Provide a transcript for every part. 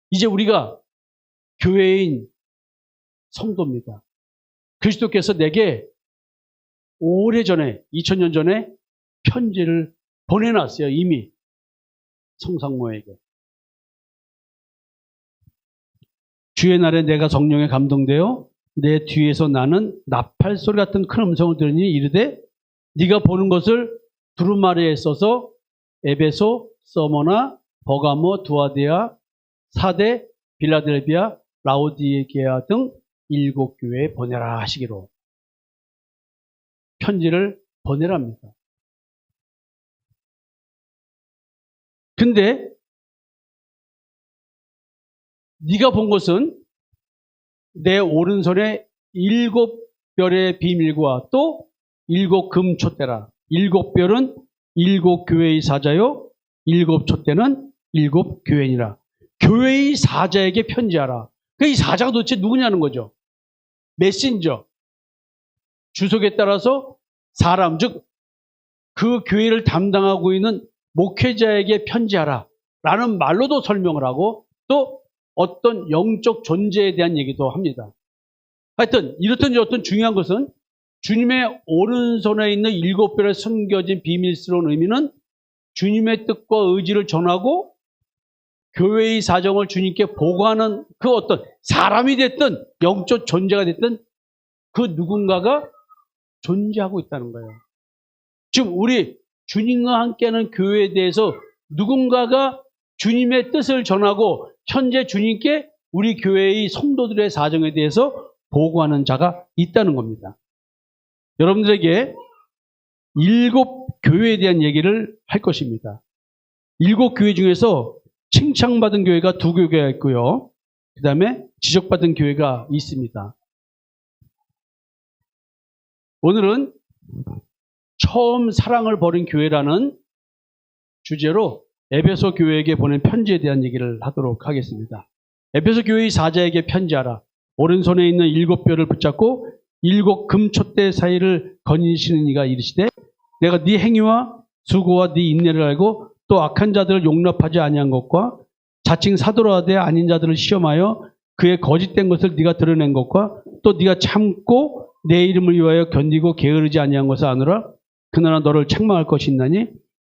이제 우리가 교회인 성도입니다. 그리스도께서 내게 오래전에 2000년 전에 편지를 보내놨어요. 이미 성상모에게. 주의 날에 내가 성령에 감동되어 내 뒤에서 나는 나팔소리 같은 큰 음성을 들으니 이르되 네가 보는 것을 두루마리에 써서 에베소, 서머나, 버가모, 두아데아, 사데, 빌라델비아, 라오디게아 등 7교회에 보내라 하시기로 편지를 보내랍니다. 근데 네가 본 것은 내 오른손에 7별의 비밀과 또 7금촛대라. 7별은 7교회의 사자요, 7촛대는 7교회니라. 교회의 사자에게 편지하라. 이 사자가 도대체 누구냐는 거죠. 메신저. 주석에 따라서 사람, 즉 그 교회를 담당하고 있는 목회자에게 편지하라 라는 말로도 설명을 하고 또 어떤 영적 존재에 대한 얘기도 합니다. 하여튼 이렇든 저렇든 중요한 것은 주님의 오른손에 있는 7별에 숨겨진 비밀스러운 의미는 주님의 뜻과 의지를 전하고 교회의 사정을 주님께 보고하는 그 어떤 사람이 됐든 영적 존재가 됐든 그 누군가가 존재하고 있다는 거예요. 지금 우리 주님과 함께하는 교회에 대해서 누군가가 주님의 뜻을 전하고 현재 주님께 우리 교회의 성도들의 사정에 대해서 보고하는 자가 있다는 겁니다. 여러분들에게 7교회에 대한 얘기를 할 것입니다. 7교회 중에서 칭찬받은 교회가 2교회가 있고요. 그 다음에 지적받은 교회가 있습니다. 오늘은 처음 사랑을 버린 교회라는 주제로 에베소 교회에게 보낸 편지에 대한 얘기를 하도록 하겠습니다. 에베소 교회의 사자에게 편지하라. 오른손에 있는 7별을 붙잡고 7금촛대 사이를 거니시는 이가 이르시되 내가 네 행위와 수고와 네 인내를 알고 또 악한 자들을 용납하지 아니한 것과 자칭 사도라 하되 아닌 자들을 시험하여 그의 거짓된 것을 네가 드러낸 것과 또 네가 참고 내 이름을 위하여 견디고 게으르지 아니한 것을 아노라. 그러나 너를 책망할 것이 있나니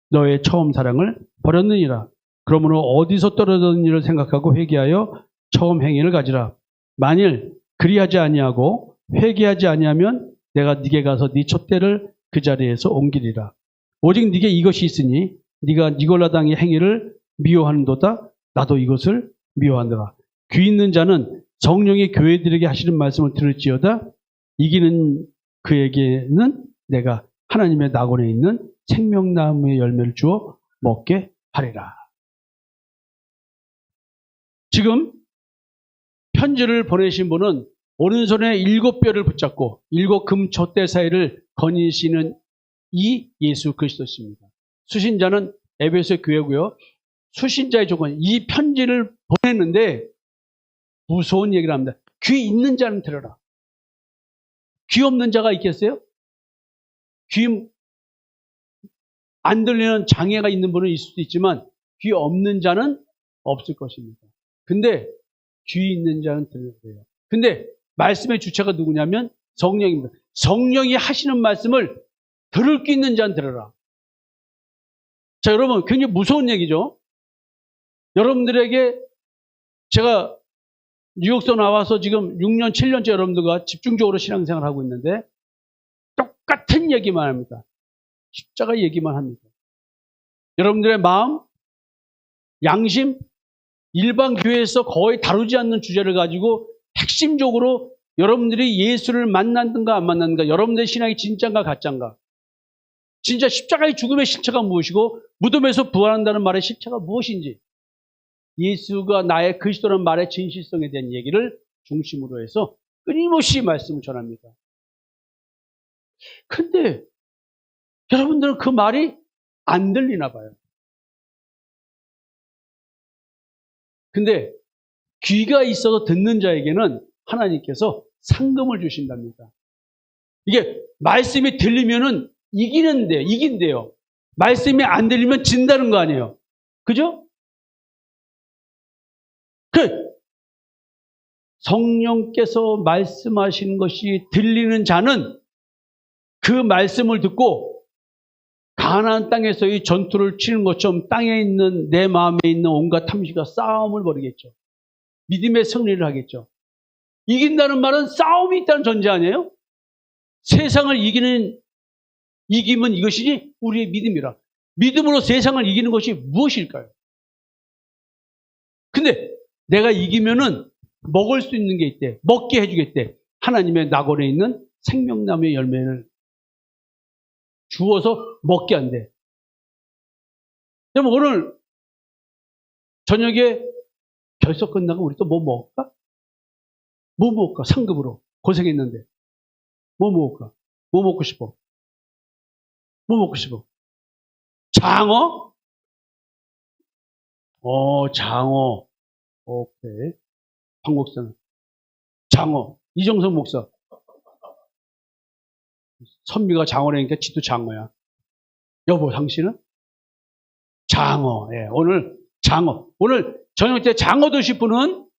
너의 처음 사랑을 버렸느니라. 그러므로 어디서 떨어졌는지를 생각하고 회개하여 처음 행위를 가지라. 만일 그리하지 아니하고 회개하지 아니하면 내가 네게 가서 네 촛대를 그 자리에서 옮기리라. 오직 네게 이것이 있으니 네가 니골라당의 행위를 미워하는도다. 나도 이것을 미워하노라. 귀 있는 자는 성령이 교회들에게 하시는 말씀을 들을지어다. 이기는 그에게는 내가 하나님의 낙원에 있는 생명나무의 열매를 주어 먹게 하리라. 지금 편지를 보내신 분은 오른손에 7별을 붙잡고 7금촛대 사이를 거니시는 이 예수 그리스도십니다. 수신자는 에베소 교회고요. 수신자의 조건, 이 편지를 보냈는데 무서운 얘기를 합니다. 귀 있는 자는 들어라. 귀 없는 자가 있겠어요? 귀 안 들리는 장애가 있는 분은 있을 수도 있지만 귀 없는 자는 없을 것입니다. 근데 귀 있는 자는 들려요. 근데 말씀의 주체가 누구냐면 성령입니다. 성령이 하시는 말씀을 들을 수 있는 자는 들어라. 자, 여러분 굉장히 무서운 얘기죠. 여러분들에게 제가 뉴욕서 나와서 지금 6년, 7년째 여러분들과 집중적으로 신앙생활을 하고 있는데 똑같은 얘기만 합니다. 십자가 얘기만 합니다. 여러분들의 마음, 양심, 일반 교회에서 거의 다루지 않는 주제를 가지고 핵심적으로 여러분들이 예수를 만났는가 안 만났는가, 여러분들의 신앙이 진짜인가 가짜인가, 진짜 십자가의 죽음의 실체가 무엇이고 무덤에서 부활한다는 말의 실체가 무엇인지, 예수가 나의 그리스도라는 말의 진실성에 대한 얘기를 중심으로 해서 끊임없이 말씀을 전합니다. 근데 여러분들은 그 말이 안 들리나 봐요. 근데 귀가 있어서 듣는 자에게는 하나님께서 상금을 주신답니다. 이게 말씀이 들리면은 이긴대요. 말씀이 안 들리면 진다는 거 아니에요. 그죠? 그 성령께서 말씀하시는 것이 들리는 자는 그 말씀을 듣고 가나안 땅에서의 전투를 치는 것처럼 땅에 있는 내 마음에 있는 온갖 탐심과 싸움을 벌이겠죠. 믿음의 승리를 하겠죠. 이긴다는 말은 싸움이 있다는 전제 아니에요? 세상을 이기면 이것이지 우리의 믿음이라. 믿음으로 세상을 이기는 것이 무엇일까요? 근데 내가 이기면은 먹을 수 있는 게 있대. 먹게 해주겠대. 하나님의 낙원에 있는 생명나무의 열매를 주어서 먹게 한대. 그럼 오늘 저녁에 결석 끝나고 우리 또 뭐 먹을까? 뭐 먹을까? 상급으로 고생했는데 뭐 먹을까? 뭐 먹고 싶어? 뭐 먹고 싶어? 장어? 장어. 오케이. 박 목사는 장어. 이정성 목사. 선미가 장어라니까 지도 장어야. 여보, 당신은? 장어. 예, 오늘 장어. 오늘 저녁 때 장어 드실 분은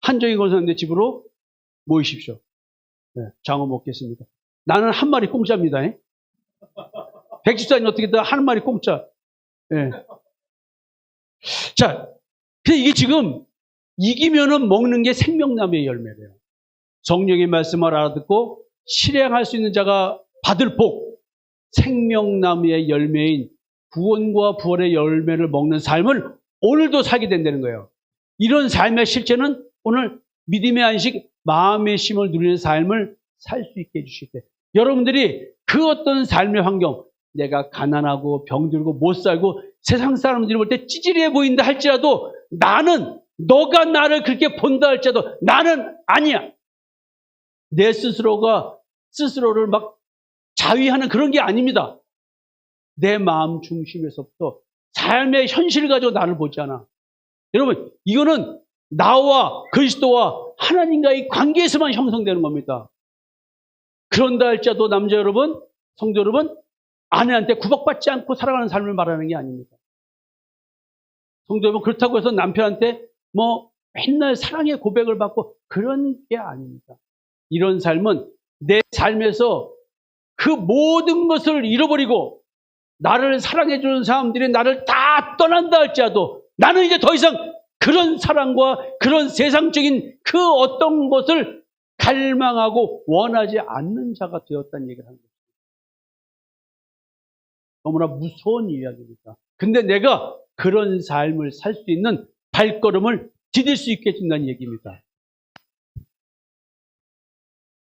한정희 권사님의 집으로 모이십시오. 네, 장어 먹겠습니다. 나는 한 마리 공짜입니다. 백집사님 어떻게든 한 마리 공짜. 네. 자, 근데 이게 지금 이기면은 먹는 게 생명나무의 열매래요. 성령의 말씀을 알아듣고 실행할 수 있는 자가 받을 복, 생명나무의 열매인 구원과 부활의 열매를 먹는 삶을 오늘도 살게 된다는 거예요. 이런 삶의 실제는 오늘 믿음의 안식, 마음의 쉼을 누리는 삶을 살 수 있게 해주실 때 여러분들이 그 어떤 삶의 환경, 내가 가난하고 병들고 못 살고 세상 사람들이 볼 때 찌질해 보인다 할지라도 나는, 너가 나를 그렇게 본다 할지라도 나는 아니야. 내 스스로가 스스로를 막 자위하는 그런 게 아닙니다. 내 마음 중심에서부터 삶의 현실을 가지고 나를 보지 않아. 여러분, 이거는 나와 그리스도와 하나님과의 관계에서만 형성되는 겁니다. 그런다 할지라도 남자 여러분, 성도 여러분, 아내한테 구박받지 않고 살아가는 삶을 말하는 게 아닙니다. 성도 여러분, 그렇다고 해서 남편한테 뭐 맨날 사랑의 고백을 받고 그런 게 아닙니다. 이런 삶은 내 삶에서 그 모든 것을 잃어버리고 나를 사랑해주는 사람들이 나를 다 떠난다 할지라도 나는 이제 더 이상 그런 사랑과 그런 세상적인 그 어떤 것을 갈망하고 원하지 않는 자가 되었다는 얘기를 하는 거죠. 너무나 무서운 이야기입니다. 근데 내가 그런 삶을 살 수 있는 발걸음을 디딜 수 있게 해준다는 얘기입니다.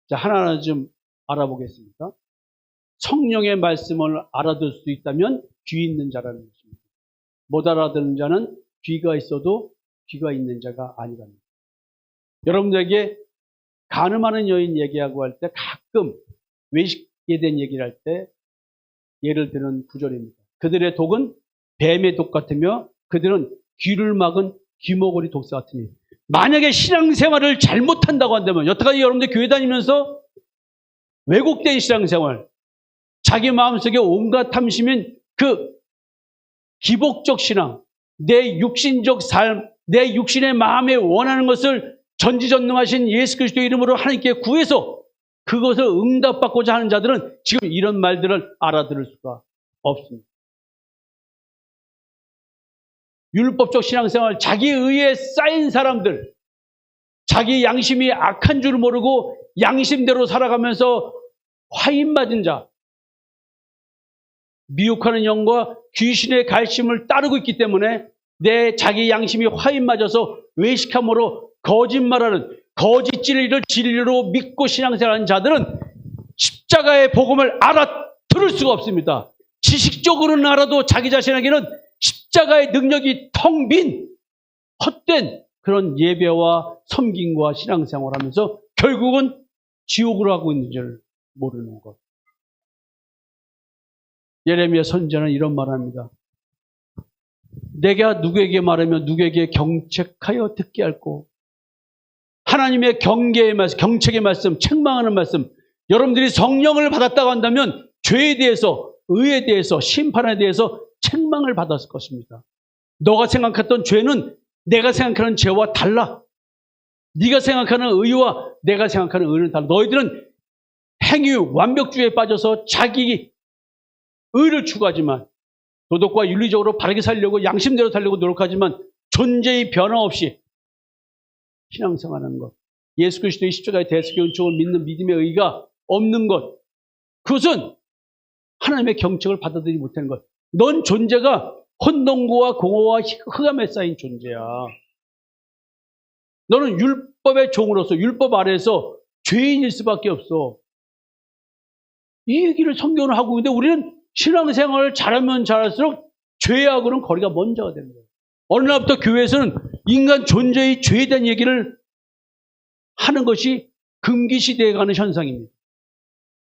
자, 하나하나 좀 알아보겠습니다. 성령의 말씀을 알아들 수 있다면 귀 있는 자라는 것입니다. 못 알아듣는 자는 귀가 있어도 귀가 있는 자가 아니랍니다. 여러분들에게 간음하는 여인 얘기하고 할 때 가끔 외식에 대한 얘기를 할 때 예를 드는 구절입니다. 그들의 독은 뱀의 독 같으며 그들은 귀를 막은 귀머거리 독사 같으니. 만약에 신앙생활을 잘못한다고 한다면 여태까지 여러분들 교회 다니면서 왜곡된 신앙생활, 자기 마음속에 온갖 탐심인 그 기복적 신앙, 내 육신적 삶, 내 육신의 마음에 원하는 것을 전지전능하신 예수 그리스도의 이름으로 하나님께 구해서 그것을 응답받고자 하는 자들은 지금 이런 말들을 알아들을 수가 없습니다. 율법적 신앙생활, 자기 의에 쌓인 사람들, 자기 양심이 악한 줄 모르고 양심대로 살아가면서 화인 맞은 자, 미혹하는 영과 귀신의 갈심을 따르고 있기 때문에 내 자기 양심이 화인 맞아서 외식함으로 거짓말하는 거짓 진리를 진리로 믿고 신앙생활하는 자들은 십자가의 복음을 알아들을 수가 없습니다. 지식적으로는 알아도 자기 자신에게는 십자가의 능력이 텅 빈 헛된 그런 예배와 섬김과 신앙생활을 하면서 결국은 지옥으로 하고 있는 줄 모르는 것. 예레미야 선지자는 이런 말을 합니다. 내가 누구에게 말하며 누구에게 경책하여 듣게 할꼬. 하나님의 경계의 말씀, 경책의 말씀, 책망하는 말씀. 여러분들이 성령을 받았다고 한다면 죄에 대해서, 의에 대해서, 심판에 대해서 책망을 받았을 것입니다. 너가 생각했던 죄는 내가 생각하는 죄와 달라. 네가 생각하는 의와 내가 생각하는 의는 달라. 너희들은 행위 완벽주의에 빠져서 자기 의를 추구하지만 도덕과 윤리적으로 바르게 살려고 양심대로 살려고 노력하지만 존재의 변화 없이 신앙생활하는 것, 예수 그리스도의 십자가의 대속의 은총을 믿는 믿음의 의가 없는 것, 그것은 하나님의 경책을 받아들이지 못하는 것. 넌 존재가 혼동과 공허와 흑암에 쌓인 존재야. 너는 율법의 종으로서 율법 아래에서 죄인일 수밖에 없어. 이 얘기를 성경은 하고 있는데 우리는 신앙생활을 잘하면 잘할수록 죄하고는 거리가 먼저가 되는 거예요. 어느 날부터 교회에서는 인간 존재의 죄에 대한 얘기를 하는 것이 금기시되어 가는 현상입니다.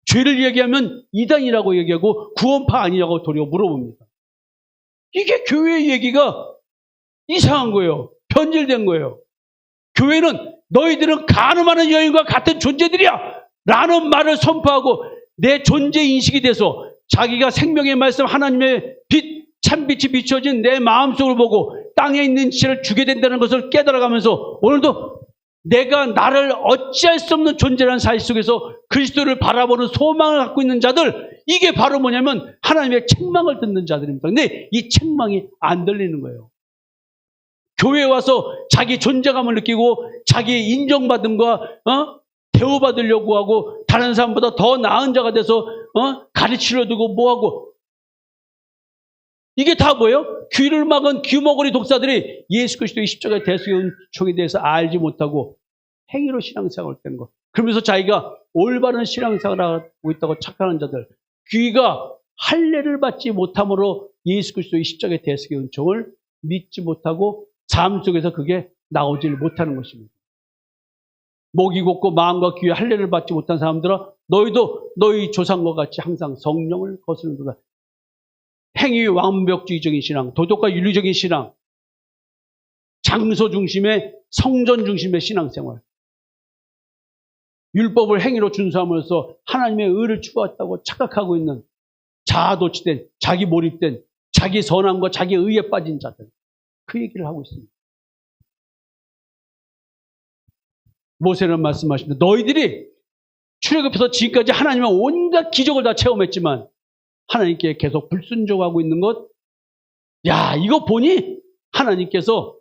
죄를 얘기하면 이단이라고 얘기하고 구원파 아니냐고 도리어 물어봅니다. 이게 교회의 얘기가 이상한 거예요. 변질된 거예요. 교회는 너희들은 가늠하는 여인과 같은 존재들이야 라는 말을 선포하고 내 존재 인식이 돼서 자기가 생명의 말씀 하나님의 빛, 참빛이 비춰진 내 마음속을 보고 땅에 있는 지혜를 주게 된다는 것을 깨달아가면서 오늘도 내가 나를 어찌할 수 없는 존재라는 사실 속에서 그리스도를 바라보는 소망을 갖고 있는 자들, 이게 바로 뭐냐면 하나님의 책망을 듣는 자들입니다. 근데 이 책망이 안 들리는 거예요. 교회에 와서 자기 존재감을 느끼고 자기 인정받음과 대우받으려고 하고 다른 사람보다 더 나은 자가 돼서 가르치려 두고 뭐하고, 이게 다 뭐예요? 귀를 막은 귀머거리 독사들이 예수 그리스도의 십자가의 대속의 은총에 대해서 알지 못하고 행위로 신앙생활을 하는 것. 그러면서 자기가 올바른 신앙생활을 하고 있다고 착각하는 자들, 귀가 할례를 받지 못함으로 예수 그리스도의 십자가의 대속의 은총을 믿지 못하고 삶 속에서 그게 나오질 못하는 것입니다. 목이 곧고 마음과 귀에 할례를 받지 못한 사람들아, 너희도 너희 조상과 같이 항상 성령을 거스르는도다. 행위 완벽주의적인 신앙, 도덕과 윤리적인 신앙, 장소 중심의 성전 중심의 신앙생활, 율법을 행위로 준수함으로써 하나님의 의를 추구했다고 착각하고 있는 자아도취된, 자기 몰입된, 자기 선함과 자기 의에 빠진 자들, 그 얘기를 하고 있습니다. 모세는 말씀하십니다. 너희들이 출애굽해서 지금까지 하나님의 온갖 기적을 다 체험했지만 하나님께 계속 불순종하고 있는 것, 야, 이거 보니 하나님께서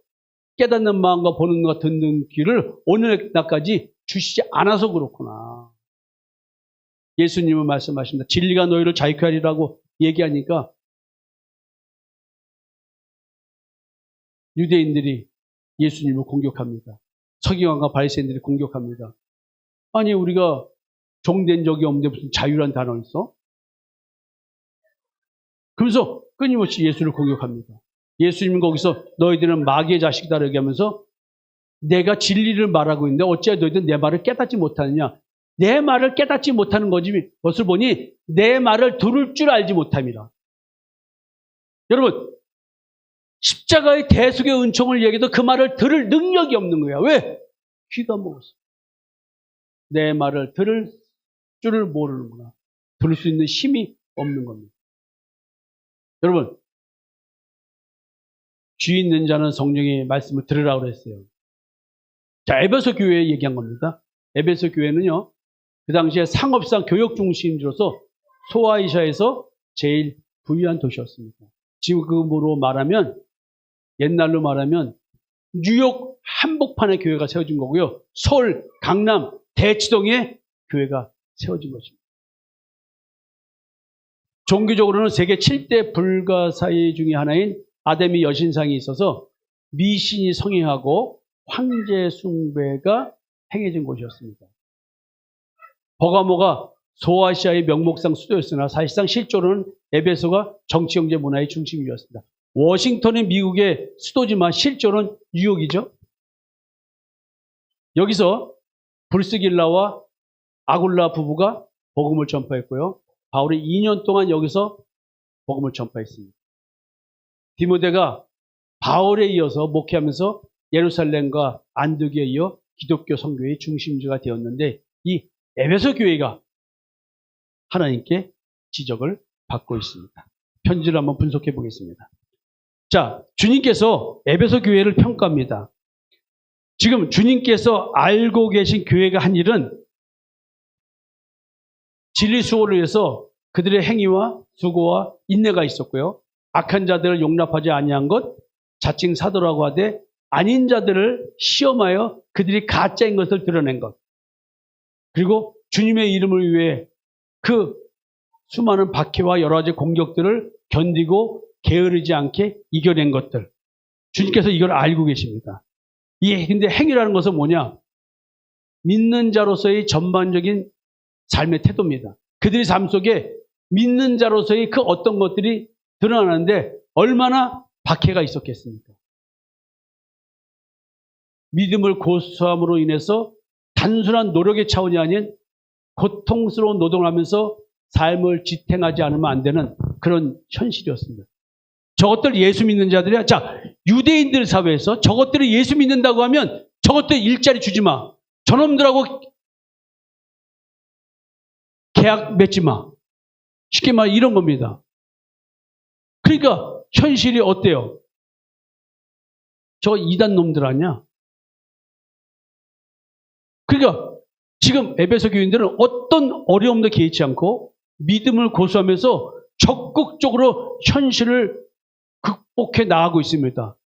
깨닫는 마음과 보는 것, 듣는 귀를 오늘날까지 주시지 않아서 그렇구나. 예수님은 말씀하십니다. 진리가 너희를 자유케 하리라고 얘기하니까 유대인들이 예수님을 공격합니다. 서기관과 바리새인들이 공격합니다. 아니, 우리가 종된 적이 없는데 무슨 자유란 단어를 써? 그러면서 끊임없이 예수를 공격합니다. 예수님은 거기서 너희들은 마귀의 자식이다 얘기하면서 내가 진리를 말하고 있는데 어찌하여 너희들은 내 말을 깨닫지 못하느냐. 내 말을 깨닫지 못하는 것을 보니 내 말을 들을 줄 알지 못함이라. 여러분, 십자가의 대속의 은총을 얘기해도 그 말을 들을 능력이 없는 거야. 왜? 귀가 먹었어. 내 말을 들을 줄을 모르는구나. 들을 수 있는 힘이 없는 겁니다. 여러분, 귀 있는 자는 성령의 말씀을 들으라고 그랬어요. 자, 에베소 교회에 얘기한 겁니다. 에베소 교회는요, 그 당시에 상업상 교역 중심지로서 소아시아에서 제일 부유한 도시였습니다. 지금으로 말하면, 옛날로 말하면 뉴욕 한복판에 교회가 세워진 거고요. 서울, 강남, 대치동에 교회가 세워진 것입니다. 종교적으로는 세계 7대 불가사의 중에 하나인 아데미 여신상이 있어서 미신이 성행하고 황제 숭배가 행해진 곳이었습니다. 버가모가 소아시아의 명목상 수도였으나 사실상 실제로는 에베소가 정치, 경제, 문화의 중심이었습니다. 워싱턴이 미국의 수도지만 실제로는 뉴욕이죠. 여기서 브루스길라와 아굴라 부부가 복음을 전파했고요. 바울이 2년 동안 여기서 복음을 전파했습니다. 디모데가 바울에 이어서 목회하면서 예루살렘과 안디옥에 이어 기독교 선교의 중심지가 되었는데 이 에베소 교회가 하나님께 지적을 받고 있습니다. 편지를 한번 분석해 보겠습니다. 자, 주님께서 에베소 교회를 평가합니다. 지금 주님께서 알고 계신 교회가 한 일은 진리 수호를 위해서 그들의 행위와 수고와 인내가 있었고요. 악한 자들을 용납하지 아니한 것, 자칭 사도라고 하되 아닌 자들을 시험하여 그들이 가짜인 것을 드러낸 것. 그리고 주님의 이름을 위해 그 수많은 박해와 여러 가지 공격들을 견디고 게으르지 않게 이겨낸 것들. 주님께서 이걸 알고 계십니다. 근데 행위라는 것은 뭐냐? 믿는 자로서의 전반적인 삶의 태도입니다. 그들의 삶 속에 믿는 자로서의 그 어떤 것들이 드러나는데 얼마나 박해가 있었겠습니까? 믿음을 고수함으로 인해서 단순한 노력의 차원이 아닌 고통스러운 노동을 하면서 삶을 지탱하지 않으면 안 되는 그런 현실이었습니다. 저것들 예수 믿는 자들이야. 자, 유대인들 사회에서 저것들이 예수 믿는다고 하면 저것들 일자리 주지 마. 저놈들하고 계약 맺지 마. 쉽게 말해 이런 겁니다. 그러니까 현실이 어때요? 저 이단 놈들 아니야? 그러니까 지금 에베소 교인들은 어떤 어려움도 개의치 않고 믿음을 고수하면서 적극적으로 현실을 극복해 나가고 있습니다.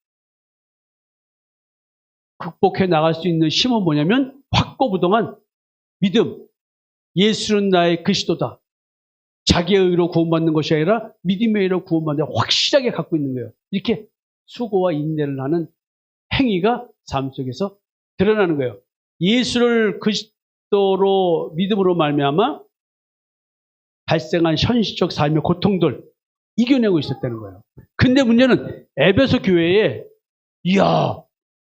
극복해 나갈 수 있는 힘은 뭐냐면 확고부동한 믿음. 예수는 나의 그리스도다. 자기의 의로 구원받는 것이 아니라 믿음의 의로 구원받는 확실하게 갖고 있는 거예요. 이렇게 수고와 인내를 하는 행위가 삶 속에서 드러나는 거예요. 예수를 그리스도로 믿음으로 말미암아 발생한 현실적 삶의 고통들 이겨내고 있었다는 거예요. 근데 문제는 에베소 교회에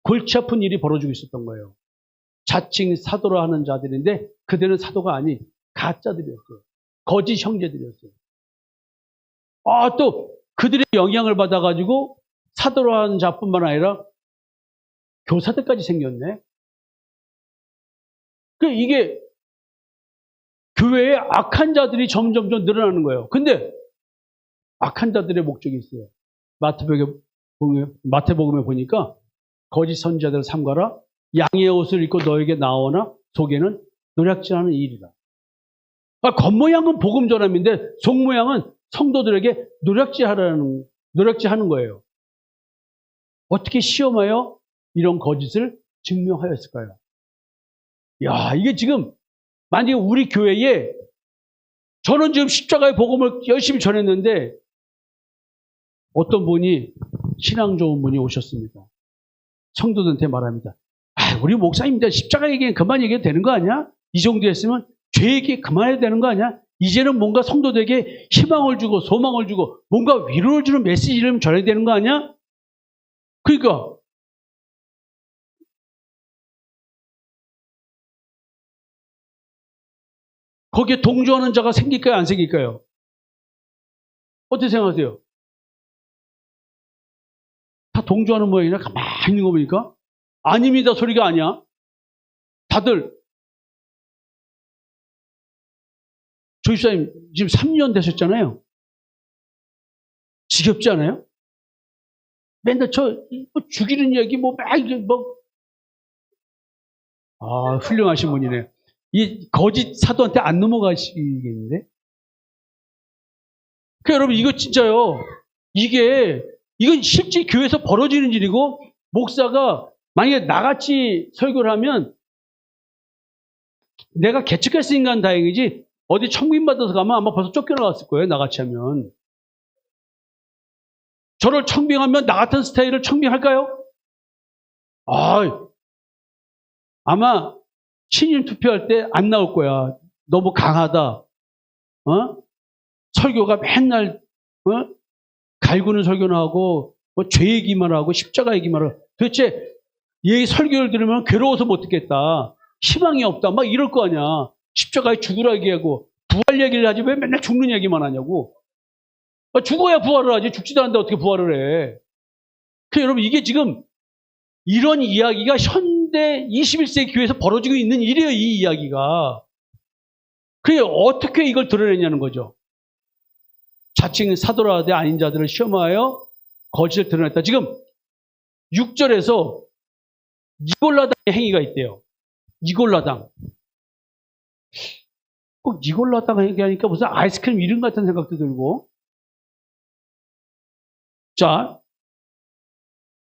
골치 아픈 일이 벌어지고 있었던 거예요. 자칭 사도라 하는 자들인데 그들은 사도가 아닌 가짜들이었어요. 거짓 형제들이었어요. 또 그들의 영향을 받아가지고 사도라 하는 자뿐만 아니라 교사들까지 생겼네. 이게 교회에 악한 자들이 점점점 늘어나는 거예요. 근데 악한 자들의 목적이 있어요. 마태복음에 보니까 거짓 선지자들을 삼가라. 양의 옷을 입고 너에게 나오나 속에는 노략질하는 일이다. 겉모양은 복음 전함인데 속모양은 성도들에게 노략질하는 거예요. 어떻게 시험하여 이런 거짓을 증명하였을까요? 이게 지금 만약에 우리 교회에 저는 지금 십자가의 복음을 열심히 전했는데 어떤 분이 신앙 좋은 분이 오셨습니다. 성도들한테 말합니다. 우리 목사님들 십자가 얘기는 그만 얘기해도 되는 거 아니야? 이 정도 했으면 죄 얘기 그만해야 되는 거 아니야? 이제는 뭔가 성도들에게 희망을 주고 소망을 주고 뭔가 위로를 주는 메시지를 전해야 되는 거 아니야? 그러니까 거기에 동조하는 자가 생길까요? 안 생길까요? 어떻게 생각하세요? 다 동조하는 모양이나 가만히 있는 거 보니까 아닙니다 소리가 아니야. 다들 조집사님 지금 3년 되셨잖아요. 지겹지 않아요? 맨날 죽이는 얘기 훌륭하신 분이네. 이 거짓 사도한테 안 넘어가시겠는데? 여러분 이거 진짜요. 이건 실제 교회에서 벌어지는 일이고 목사가 만약에 나같이 설교를 하면 내가 개척했으니까 다행이지 어디 청빙받아서 가면 아마 벌써 쫓겨나갔을 거예요. 나같이 하면. 저를 청빙하면 나 같은 스타일을 청빙할까요? 아마 신임 투표할 때 안 나올 거야. 너무 강하다. 설교가 맨날 갈구는 설교나 하고 죄 얘기만 하고 십자가 얘기만 하고 도대체 얘 설교를 들으면 괴로워서 못 듣겠다. 희망이 없다. 막 이럴 거 아니야. 십자가에 죽으라 얘기하고 부활 얘기를 하지 왜 맨날 죽는 얘기만 하냐고. 죽어야 부활을 하지. 죽지도 않는데 어떻게 부활을 해. 여러분 이게 지금 이런 이야기가 현대 21세기 교회에서 벌어지고 있는 일이에요. 이 이야기가. 그게 어떻게 이걸 드러내냐는 거죠. 자칭 사도라 하되 아닌 자들을 시험하여 거짓을 드러냈다. 지금 6절에서 니골라당의 행위가 있대요. 니골라당. 꼭 니골라당 얘기하니까 무슨 아이스크림 이름 같은 생각도 들고. 자,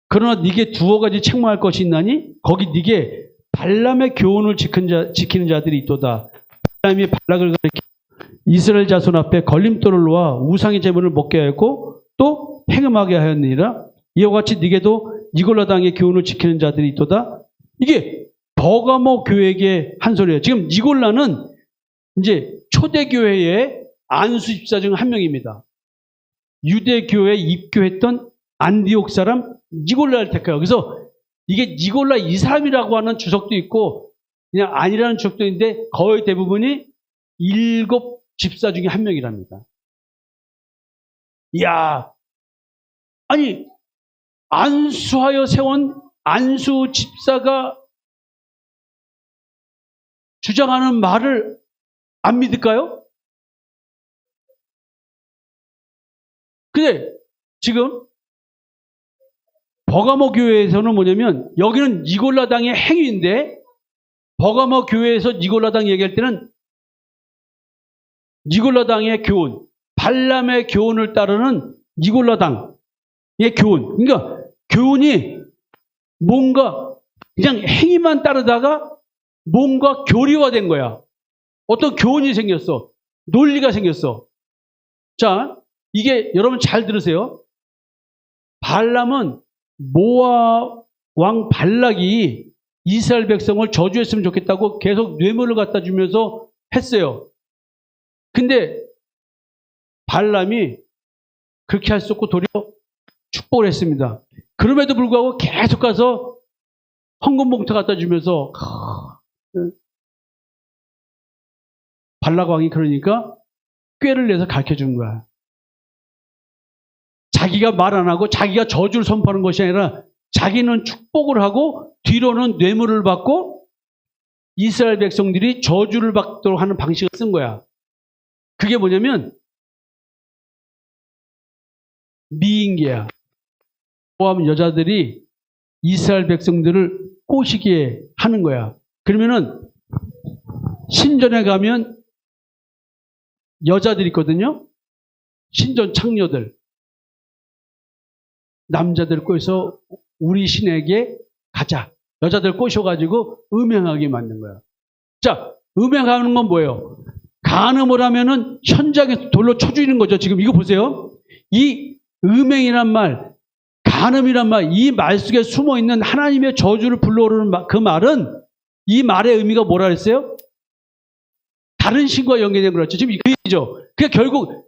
그러나 네게 두어 가지 책망할 것이 있나니 거기 네게 발람의 교훈을 지키는 자들이 있도다. 발람이 발락을 가리켜 이스라엘 자손 앞에 걸림돌을 놓아 우상의 제물을 먹게 하였고 또 행음하게 하였느니라. 이와 같이 네게도 니골라당의 교훈을 지키는 자들이 있도다. 이게 버가모 교회에게 한 소리예요. 지금 니골라는 이제 초대교회의 안수 집사 중 한 명입니다. 유대교회에 입교했던 안디옥 사람 니골라를 택해요. 그래서 이게 니골라 이 사람이라고 하는 주석도 있고 그냥 아니라는 주석도 있는데 거의 대부분이 7 집사 중에 한 명이랍니다. 이야, 아니 안수하여 세운 안수 집사가 주장하는 말을 안 믿을까요? 근데 지금 버가모 교회에서는 뭐냐면 여기는 니골라당의 행위인데 버가모 교회에서 니골라당 얘기할 때는 니골라당의 교훈, 발람의 교훈을 따르는 니골라당의 교훈. 그러니까 교훈이 뭔가 그냥 행위만 따르다가 뭔가 교리화된 거야. 어떤 교훈이 생겼어. 논리가 생겼어. 자, 이게 여러분 잘 들으세요. 발람은 모압 왕 발락이 이스라엘 백성을 저주했으면 좋겠다고 계속 뇌물을 갖다 주면서 했어요. 근데 발람이 그렇게 할 수 없고 도리어 축복을 했습니다. 그럼에도 불구하고 계속 가서 헌금 봉투 갖다 주면서 발락 왕이 그러니까 꾀를 내서 가르쳐 준 거야. 자기가 말 안 하고 자기가 저주를 선포하는 것이 아니라 자기는 축복을 하고 뒤로는 뇌물을 받고 이스라엘 백성들이 저주를 받도록 하는 방식을 쓴 거야. 그게 뭐냐면 미인계야. 모압 여자들이 이스라엘 백성들을 꼬시게 하는 거야. 그러면은 신전에 가면 여자들 있거든요. 신전 창녀들. 남자들 꼬셔서 우리 신에게 가자. 여자들 꼬셔가지고 음행하게 만든 거야. 자, 음행하는 건 뭐예요? 간음을 하면은 현장에서 돌로 쳐 죽이는 거죠. 지금 이거 보세요. 이 음행이란 말, 간음이란 말, 이 말 속에 숨어 있는 하나님의 저주를 불러오르는 그 말은 이 말의 의미가 뭐라 그랬어요? 다른 신과 연계된 거였죠. 지금 그 얘기죠. 그러니까 결국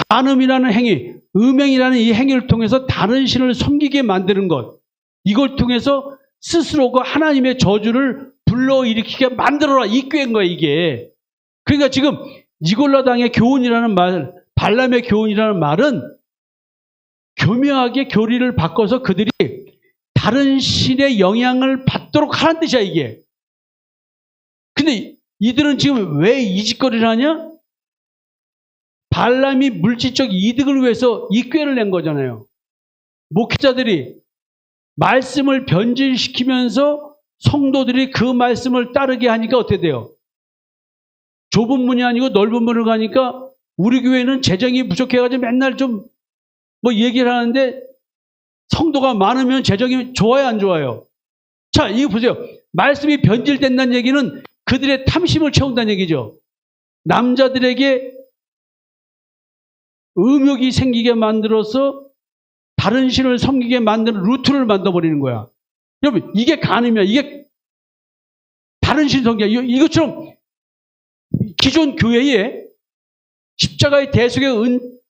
간음이라는 행위, 음행이라는 이 행위를 통해서 다른 신을 섬기게 만드는 것, 이걸 통해서 스스로가 하나님의 저주를 불러일으키게 만들어라. 이 꾀인 거야, 이게. 그러니까 지금 니골라당의 교훈이라는 말, 발람의 교훈이라는 말은 교묘하게 교리를 바꿔서 그들이 다른 신의 영향을 받도록 하는 뜻이야, 이게. 근데 이들은 지금 왜 이 짓거리를 하냐? 발람이 물질적 이득을 위해서 이 꾀를 낸 거잖아요. 목회자들이 말씀을 변질시키면서 성도들이 그 말씀을 따르게 하니까 어떻게 돼요? 좁은 문이 아니고 넓은 문을 가니까 우리 교회는 재정이 부족해가지고 맨날 좀 뭐 얘기를 하는데 성도가 많으면 재정이 좋아요, 안 좋아요? 자, 이거 보세요. 말씀이 변질된다는 얘기는 그들의 탐심을 채운다는 얘기죠. 남자들에게 음욕이 생기게 만들어서 다른 신을 섬기게 만드는 루트를 만들어버리는 거야. 여러분, 이게 간음이야. 이게 다른 신 섬기야. 이것처럼 기존 교회에 십자가의 대속의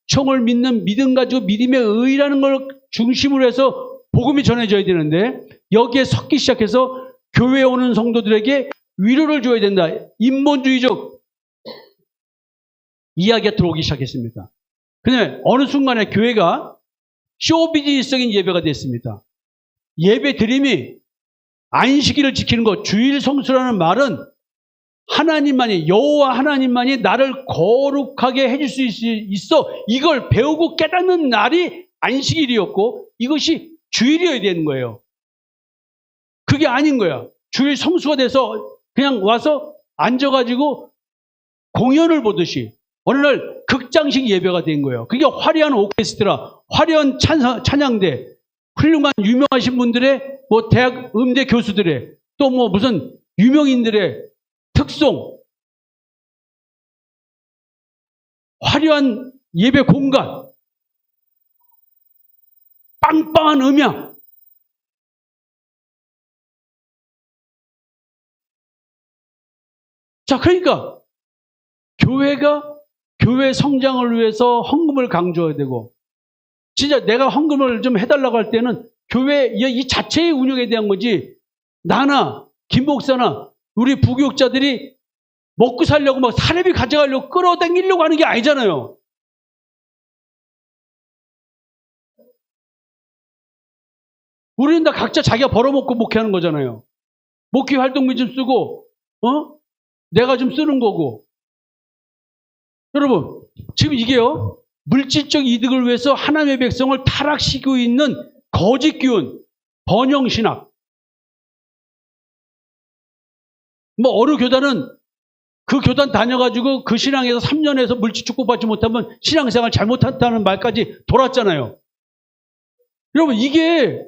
은총을 믿는 믿음 가지고 믿음의 의라는 걸 중심으로 해서 복음이 전해져야 되는데 여기에 섞기 시작해서 교회에 오는 성도들에게 위로를 줘야 된다. 인본주의적 이야기가 들어오기 시작했습니다. 근데 어느 순간에 교회가 쇼비즈니스적인 예배가 됐습니다. 예배 드림이 안식일을 지키는 것, 주일 성수라는 말은 하나님만이, 여호와 하나님만이 나를 거룩하게 해줄 수 있어. 이걸 배우고 깨닫는 날이 안식일이었고 이것이 주일이어야 되는 거예요. 그게 아닌 거야. 주일 성수가 돼서 그냥 와서 앉아가지고 공연을 보듯이 어느 날 극장식 예배가 된 거예요. 그게 화려한 오케스트라, 화려한 찬양대, 훌륭한 유명하신 분들의 뭐 대학 음대 교수들의 또 뭐 무슨 유명인들의 특송, 화려한 예배 공간, 빵빵한 음향. 자, 그러니까 교회가 교회 성장을 위해서 헌금을 강조해야 되고, 진짜 내가 헌금을 좀 해달라고 할 때는 교회 이 자체의 운영에 대한 거지, 나나 김 목사나 우리 부교육자들이 먹고 살려고 막 사례비 가져가려고 끌어당기려고 하는 게 아니잖아요. 우리는 다 각자 자기가 벌어먹고 목회하는 거잖아요. 목회 활동비 좀 쓰고, 내가 좀 쓰는 거고. 여러분, 지금 이게요, 물질적 이득을 위해서 하나님의 백성을 타락시키고 있는 거짓 기운, 번영신학. 뭐, 어느 교단은 그 교단 다녀가지고 그 신앙에서 3년에서 물질 축복받지 못하면 신앙생활 잘못했다는 말까지 돌았잖아요. 여러분, 이게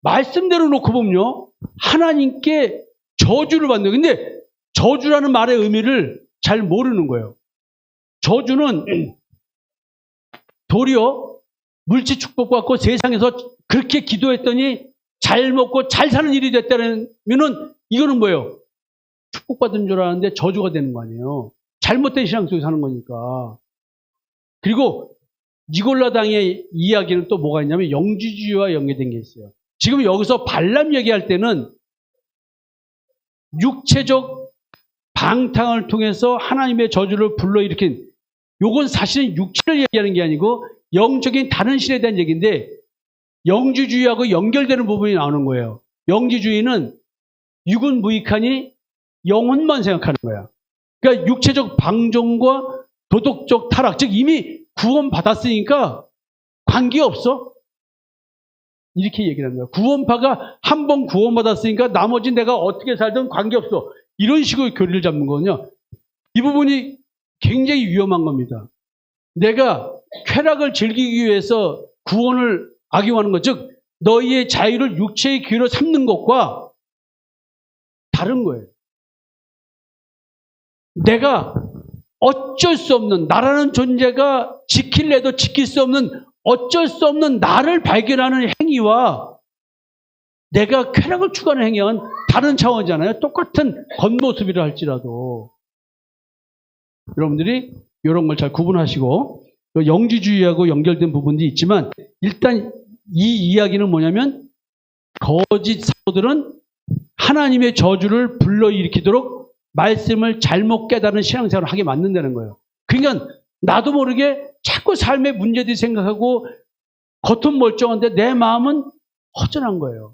말씀대로 놓고 보면요, 하나님께 저주를 받는, 근데 저주라는 말의 의미를 잘 모르는 거예요. 저주는 도리어 물질 축복받고 세상에서 그렇게 기도했더니 잘 먹고 잘 사는 일이 됐다면은 이거는 뭐예요? 축복받은 줄 알았는데 저주가 되는 거 아니에요. 잘못된 신앙 속에 사는 거니까. 그리고 니골라당의 이야기는 또 뭐가 있냐면 영지주의와 연계된 게 있어요. 지금 여기서 발람 얘기할 때는 육체적 방탕을 통해서 하나님의 저주를 불러일으킨, 요건 사실은 육체를 얘기하는 게 아니고 영적인 다른 신에 대한 얘기인데, 영지주의하고 연결되는 부분이 나오는 거예요. 영지주의는 육은 무익하니 영혼만 생각하는 거야. 그러니까 육체적 방종과 도덕적 타락, 즉 이미 구원 받았으니까 관계없어. 이렇게 얘기를 합니다. 구원파가 한 번 구원받았으니까 나머지 내가 어떻게 살든 관계없어. 이런 식으로 교리를 잡는 거거든요. 이 부분이 굉장히 위험한 겁니다. 내가 쾌락을 즐기기 위해서 구원을 악용하는 것, 즉 너희의 자유를 육체의 기회로 삼는 것과 다른 거예요. 내가 어쩔 수 없는, 나라는 존재가 지킬래도 지킬 수 없는 어쩔 수 없는 나를 발견하는 행위와 내가 쾌락을 추구하는 행위는 다른 차원이잖아요. 똑같은 겉모습이라 할지라도. 여러분들이 이런 걸 잘 구분하시고, 영지주의하고 연결된 부분도 있지만 일단 이 이야기는 뭐냐면 거짓 사도들은 하나님의 저주를 불러일으키도록 말씀을 잘못 깨달은 신앙생활을 하게 만든다는 거예요. 그러니까 나도 모르게 자꾸 삶의 문제들이 생각하고 겉은 멀쩡한데 내 마음은 허전한 거예요.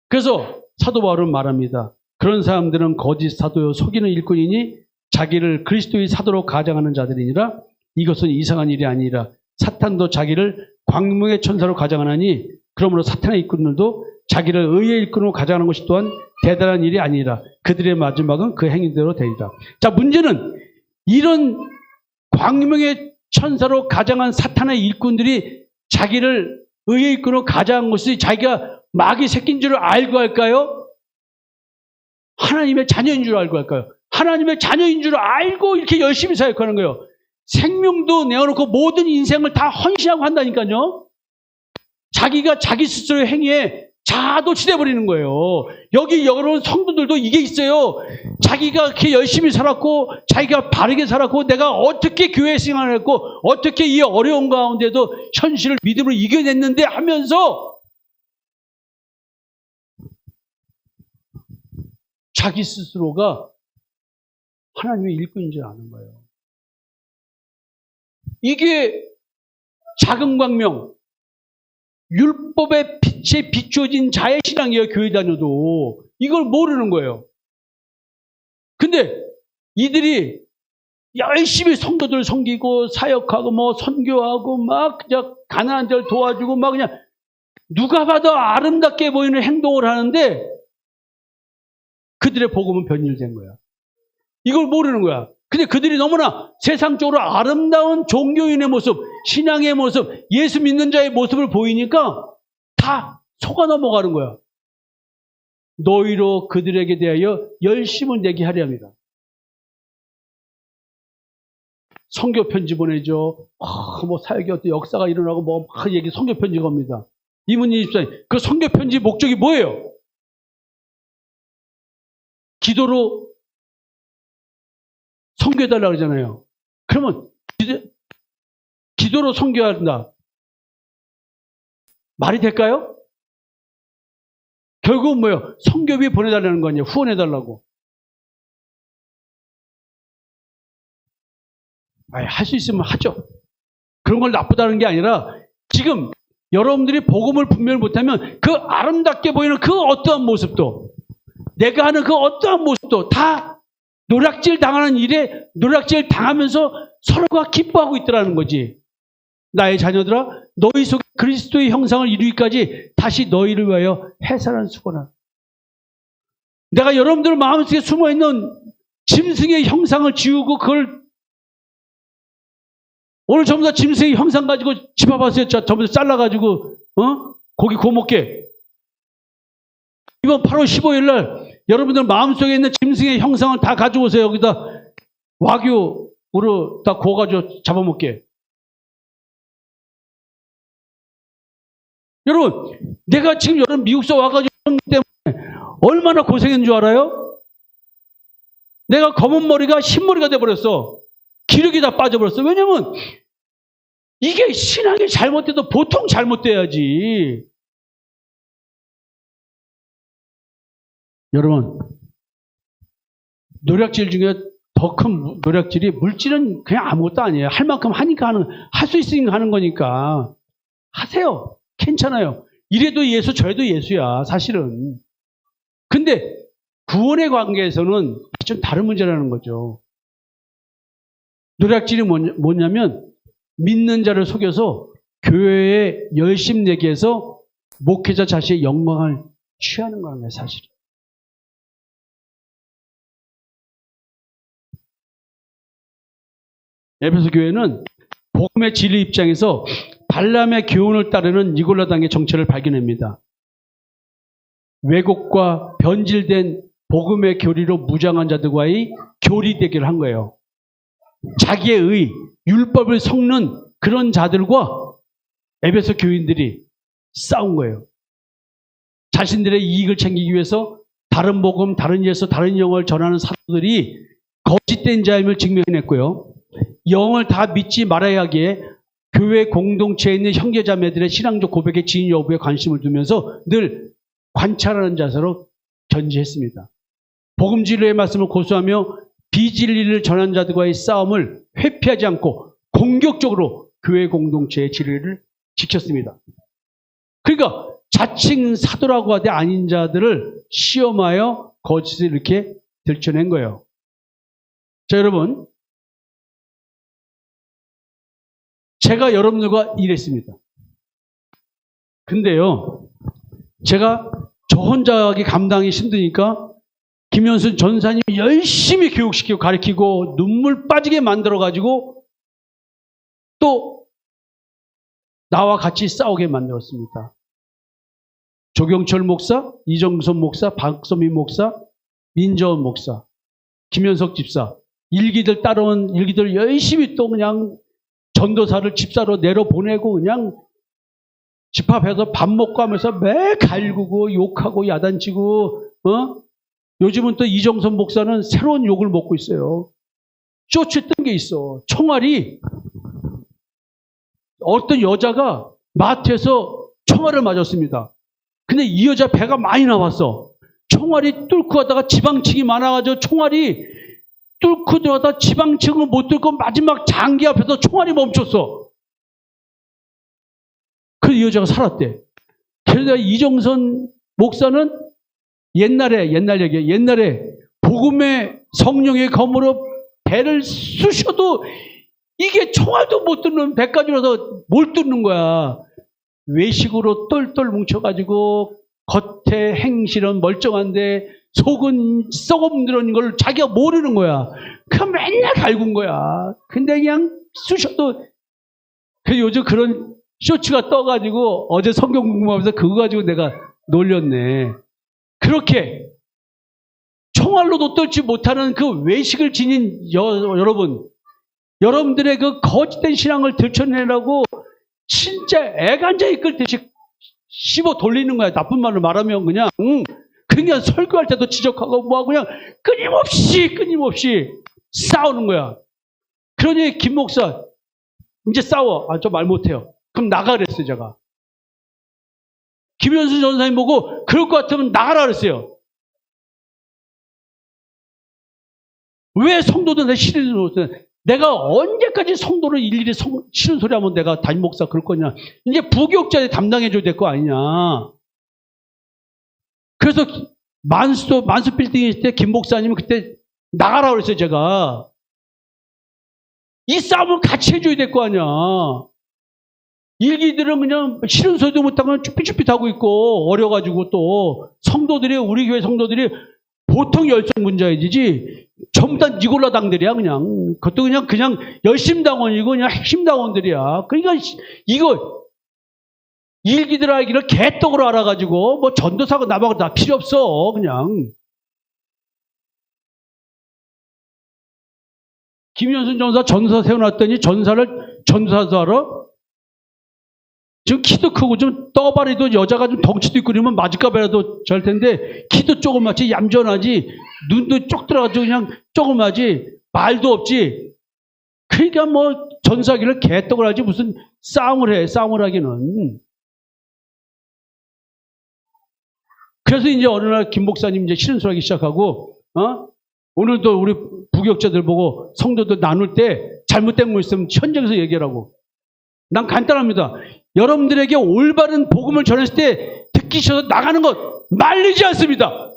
그래서 사도 바울은 말합니다. 그런 사람들은 거짓 사도요 속이는 일꾼이니 자기를 그리스도의 사도로 가장하는 자들이니라. 이것은 이상한 일이 아니라 사탄도 자기를 광명의 천사로 가장하나니 그러므로 사탄의 일꾼들도 자기를 의의 일꾼으로 가장하는 것이 또한 대단한 일이 아니라 그들의 마지막은 그 행위대로 되리라. 자, 문제는 이런 광명의 천사로 가장한 사탄의 일꾼들이 자기를 의의 일꾼으로 가장한 것이 자기가 마귀 새끼인 줄 알고 할까요? 하나님의 자녀인 줄 알고 할까요? 하나님의 자녀인 줄 알고 이렇게 열심히 사역하는 거예요. 생명도 내어놓고 모든 인생을 다 헌신하고 한다니까요. 자기가 자기 스스로의 행위에 자아도취돼 버리는 거예요. 여기 여러분 성도들도 이게 있어요. 자기가 그렇게 열심히 살았고 자기가 바르게 살았고 내가 어떻게 교회 생활을 했고 어떻게 이 어려운 가운데도 현실을 믿음으로 이겨냈는데 하면서 자기 스스로가 하나님의 일꾼인 줄 아는 거예요. 이게 작은 광명, 율법의 빛에 비추어진 자의 신앙이에요. 교회 다녀도. 이걸 모르는 거예요. 근데 이들이 열심히 성도들 섬기고 사역하고 뭐 선교하고 막 그냥 가난한 자를 도와주고 막 그냥 누가 봐도 아름답게 보이는 행동을 하는데 그들의 복음은 변질된 거야. 이걸 모르는 거야. 근데 그들이 너무나 세상적으로 아름다운 종교인의 모습, 신앙의 모습, 예수 믿는 자의 모습을 보이니까 다 속아 넘어가는 거야. 너희로 그들에게 대하여 열심을 내게 하려 합니다. 선교 편지 보내죠. 뭐 사역의 어떤 역사가 일어나고 뭐 막 얘기 선교 편지 겁니다. 이문희 집사님, 그 선교 편지 목적이 뭐예요? 기도로 선교해달라고 그러잖아요. 그러면 기도로 선교한다. 말이 될까요? 결국은 뭐예요? 선교비 보내달라는 거 아니에요. 후원해달라고. 할 수 있으면 하죠. 그런 걸 나쁘다는 게 아니라 지금 여러분들이 복음을 분별을 못하면 그 아름답게 보이는 그 어떠한 모습도 내가 하는 그 어떠한 모습도 다 노략질 당하는 일에 노략질 당하면서 서로가 기뻐하고 있더라는 거지. 나의 자녀들아, 너희 속에 그리스도의 형상을 이루기까지 다시 너희를 위하여 해산한 수고나. 내가 여러분들 마음속에 숨어있는 짐승의 형상을 지우고 그걸 오늘 전부 다 짐승의 형상 가지고 집어봤어요. 전부 다 잘라가지고 고기 구워 먹게. 이번 8월 15일 날 여러분들 마음속에 있는 짐승의 형상을 다 가져오세요. 여기다 와규로 다 구워가지고 잡아먹게. 여러분, 내가 지금 여러분 미국서 와가지고 때문에 얼마나 고생했는 줄 알아요? 내가 검은 머리가 흰머리가 돼버렸어. 기력이 다 빠져버렸어. 왜냐면 이게 신앙이 잘못돼도 보통 잘못돼야지. 여러분, 노략질 중에 더 큰 노략질이 물질은 그냥 아무것도 아니에요. 할 만큼 하니까 할 수 있으니까 하는 거니까 하세요. 괜찮아요. 이래도 예수 저래도 예수야 사실은. 근데 구원의 관계에서는 좀 다른 문제라는 거죠. 노략질이 뭐냐면 믿는 자를 속여서 교회에 열심 내게 해서 목회자 자신의 영광을 취하는 거예요 사실은. 에베소 교회는 복음의 진리 입장에서 발람의 교훈을 따르는 니골라 당의 정체를 발견합니다. 왜곡과 변질된 복음의 교리로 무장한 자들과의 교리 대결을 한 거예요. 자기의 의, 율법을 섞는 그런 자들과 에베소 교인들이 싸운 거예요. 자신들의 이익을 챙기기 위해서 다른 복음, 다른 예수, 다른 영을 전하는 사도들이 거짓된 자임을 증명해냈고요. 영을 다 믿지 말아야 하기에 교회 공동체에 있는 형제자매들의 신앙적 고백의 진위 여부에 관심을 두면서 늘 관찰하는 자세로 견지했습니다. 복음 진리의 말씀을 고수하며 비진리를 전한 자들과의 싸움을 회피하지 않고 공격적으로 교회 공동체의 진리를 지켰습니다. 그러니까 자칭 사도라고 하되 아닌 자들을 시험하여 거짓을 이렇게 들춰낸 거예요. 자, 여러분, 제가 여러분들과 일했습니다. 근데요, 제가 저 혼자 하기 감당이 힘드니까 김현순 전사님 열심히 교육시키고 가르치고 눈물 빠지게 만들어가지고 또 나와 같이 싸우게 만들었습니다. 조경철 목사, 이정선 목사, 박서민 목사, 민저원 목사, 김현석 집사, 일기들 따라온 일기들 열심히 또 그냥 전도사를 집사로 내려보내고 그냥 집합해서 밥 먹고 하면서 매 갈구고 욕하고 야단치고 요즘은 또 이정선 목사는 새로운 욕을 먹고 있어요. 쇼츠 뜬 게 있어. 총알이 어떤 여자가 마트에서 총알을 맞았습니다. 근데 이 여자 배가 많이 나왔어. 총알이 뚫고 가다가 지방층이 많아가지고 총알이 뚫고 들어가다 지방층을 못 뚫고 마지막 장기 앞에서 총알이 멈췄어. 그래서 이 여자가 살았대. 그래서 이정선 목사는 옛날 얘기예요. 옛날에 복음의 성령의 검으로 배를 쑤셔도 이게 총알도 못 뚫는 배까지라서 뭘 뚫는 거야. 외식으로 똘똘 뭉쳐가지고 겉에 행실은 멀쩡한데 속은 썩어문드러진 걸 자기가 모르는 거야. 그 맨날 갈군 거야. 근데 그냥 쑤셔도. 그 요즘 그런 쇼츠가 떠가지고 어제 성경 공부하면서 그거 가지고 내가 놀렸네. 그렇게 총알로도 뚫지 못하는 그 외식을 지닌 여러분들의 그 거짓된 신앙을 들춰내라고 진짜 애간장 이끌듯이 씹어 돌리는 거야. 나쁜 말을 말하면 그냥 설교할 때도 지적하고 뭐하고 그냥 끊임없이 싸우는 거야. 그러니 김 목사 이제 싸워. 저 말 못해요. 그럼 나가 그랬어요. 제가. 김현수 전사님 보고 그럴 것 같으면 나가라 그랬어요. 왜 성도들한테 싫은 소리? 내가 언제까지 성도를 일일이 싫은 소리 하면 내가 담임 목사 그럴 거냐. 이제 부교육자에 담당해줘야 될 거 아니냐. 그래서 만수 빌딩에 있을 때 김 목사님은 그때 나가라 그랬어요. 제가. 이 싸움을 같이 해줘야 될 거 아니야. 일기들은 그냥 싫은 소리도 못하고 쭈삣쭈삣하고 있고 어려가지고 또 우리 교회 성도들이 보통 열성문자이지 전부 다 니골라당들이야. 그냥 그것도 그냥 열심당원이고 그냥 핵심당원들이야. 그러니까 이거 일기들 알기를 개떡으로 알아가지고 뭐 전도사가 나하고 다 필요 없어. 그냥 김현순 전사 세워놨더니 전사도 알아? 지금 키도 크고 좀 떠바리도 여자가 좀 덩치도 있고 그러면 맞을까봐라도 잘 텐데 키도 조그맣지 얌전하지 눈도 쪽 들어가지고 그냥 조그맣지 말도 없지. 그러니까 뭐 전사기를 개떡을 하지 무슨 싸움을 하기는. 그래서 이제 어느 날 김 목사님 이제 싫은 소리 하기 시작하고 오늘도 우리 부교육자들 보고 성도들 나눌 때 잘못된 거 있으면 현장에서 얘기하라고. 난 간단합니다. 여러분들에게 올바른 복음을 전했을 때 듣기 싫어서 나가는 것 말리지 않습니다.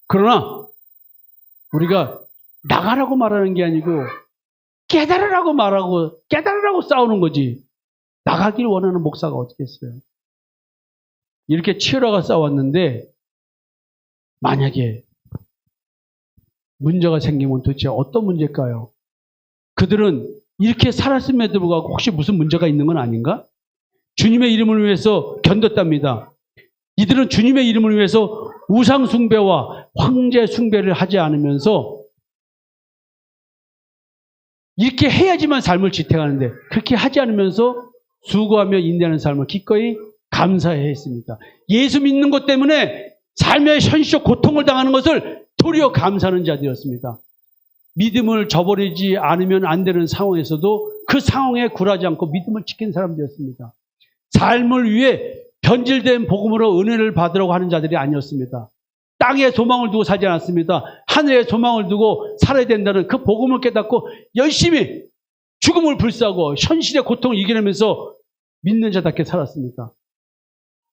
그러나 우리가 나가라고 말하는 게 아니고 깨달으라고 싸우는 거지. 나가길 원하는 목사가 어떻겠어요. 이렇게 치열하게 싸웠는데 만약에 문제가 생기면 도대체 어떤 문제일까요? 그들은 이렇게 살았음에도 불구하고 혹시 무슨 문제가 있는 건 아닌가? 주님의 이름을 위해서 견뎠답니다. 이들은 주님의 이름을 위해서 우상 숭배와 황제 숭배를 하지 않으면서 이렇게 해야지만 삶을 지탱하는데 그렇게 하지 않으면서 수고하며 인내하는 삶을 기꺼이 감사해 했습니다. 예수 믿는 것 때문에 삶의 현실적 고통을 당하는 것을 도리어 감사하는 자들이었습니다. 믿음을 저버리지 않으면 안 되는 상황에서도 그 상황에 굴하지 않고 믿음을 지킨 사람들이었습니다. 삶을 위해 변질된 복음으로 은혜를 받으려고 하는 자들이 아니었습니다. 땅에 소망을 두고 살지 않았습니다. 하늘에 소망을 두고 살아야 된다는 그 복음을 깨닫고 열심히 죽음을 불사하고 현실의 고통을 이겨내면서 믿는 자답게 살았습니다.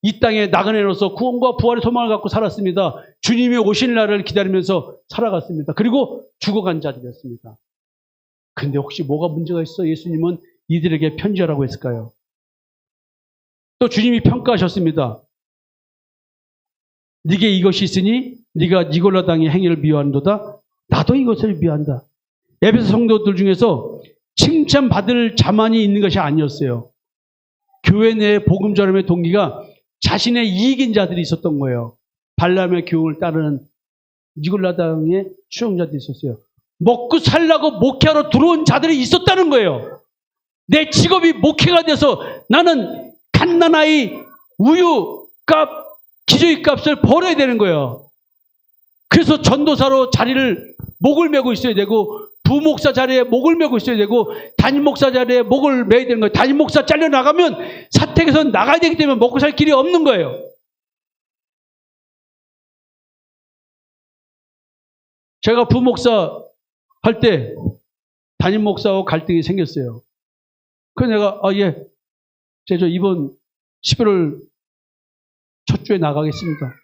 이 땅에 나그네로서 구원과 부활의 소망을 갖고 살았습니다. 주님이 오실 날을 기다리면서 살아갔습니다. 그리고 죽어간 자들이었습니다. 근데 혹시 뭐가 문제가 있어? 예수님은 이들에게 편지하라고 했을까요? 또 주님이 평가하셨습니다. 네게 이것이 있으니 네가 니골라 당의 행위를 미워한도다. 나도 이것을 미워한다. 에베소 성도들 중에서 칭찬받을 자만이 있는 것이 아니었어요. 교회 내 복음 전함의 동기가 자신의 이익인 자들이 있었던 거예요. 발람의 교훈을 따르는 니골라당의 추종자들이 있었어요. 먹고 살라고 목회하러 들어온 자들이 있었다는 거예요. 내 직업이 목회가 돼서 나는 갓난아이 우유값, 기저귀값을 벌어야 되는 거예요. 그래서 전도사로 목을 메고 있어야 되고 부목사 자리에 목을 메고 있어야 되고 담임 목사 자리에 목을 메야 되는 거예요. 담임 목사 잘려나가면 사택에서 나가야 되기 때문에 먹고 살 길이 없는 거예요. 제가 부목사 할 때 담임 목사하고 갈등이 생겼어요. 그래서 내가 저 이번 11월 첫 주에 나가겠습니다.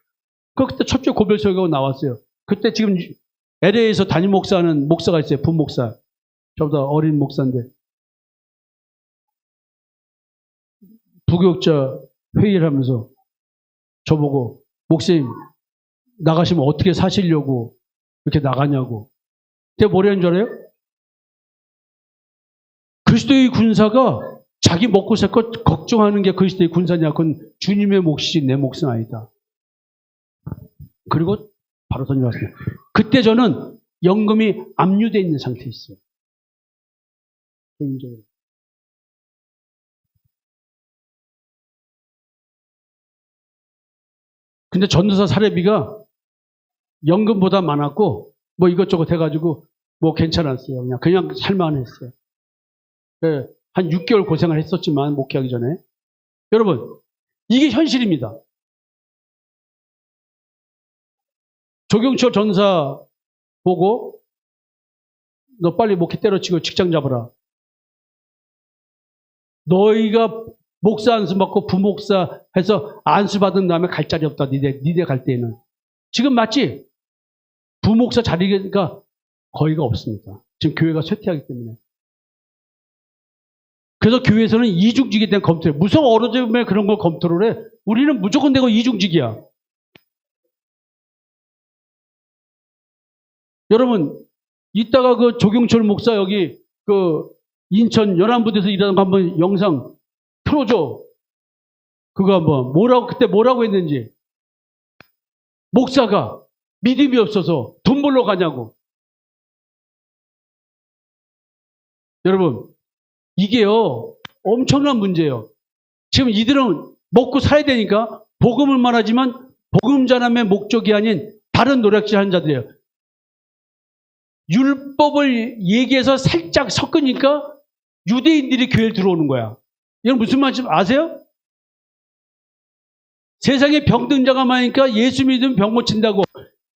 그때 첫 주에 고별 설교가 나왔어요. 그때 지금 LA에서 담임 목사하는 목사가 있어요. 분목사. 저보다 어린 목사인데. 부교육자 회의를 하면서 저보고, 목사님, 나가시면 어떻게 사시려고 이렇게 나가냐고. 제가 뭐라는 줄 알아요? 그리스도의 군사가 자기 먹고 살 것 걱정하는 게 그리스도의 군사냐? 그건 주님의 몫이지 내 몫은 아니다. 그리고 바로 던져왔어요. 그때 저는 연금이 압류되어 있는 상태에 있어요. 개인적으로. 근데 전도사 사례비가 연금보다 많았고, 뭐 이것저것 해가지고, 뭐 괜찮았어요. 그냥 살만했어요. 네, 한 6개월 고생을 했었지만, 목회하기 전에. 여러분, 이게 현실입니다. 조경철 전사 보고, 너 빨리 목회 때려치고 직장 잡아라. 너희가 목사 안수 받고 부목사 해서 안수 받은 다음에 갈 자리 없다. 니네 갈 때에는. 지금 맞지? 부목사 자리가 거의가 없습니다. 지금 교회가 쇠퇴하기 때문에. 그래서 교회에서는 이중직에 대한 검토를 해. 무슨 어려움에 그런 걸 검토를 해. 우리는 무조건 되고 이중직이야. 여러분, 이따가 그 조경철 목사 여기 그 인천 연안부대에서 일하는 거 한번 영상 틀어줘. 그거 한번. 그때 뭐라고 했는지. 목사가 믿음이 없어서 돈 벌러 가냐고. 여러분, 이게요, 엄청난 문제예요. 지금 이들은 먹고 살아야 되니까 복음을 말하지만 복음 전함의 목적이 아닌 다른 노략질 하는 자들이에요. 율법을 얘기해서 살짝 섞으니까 유대인들이 교회에 들어오는 거야. 이건 무슨 말인지 아세요? 세상에 병든 자가 많으니까 예수 믿으면 병 고친다고,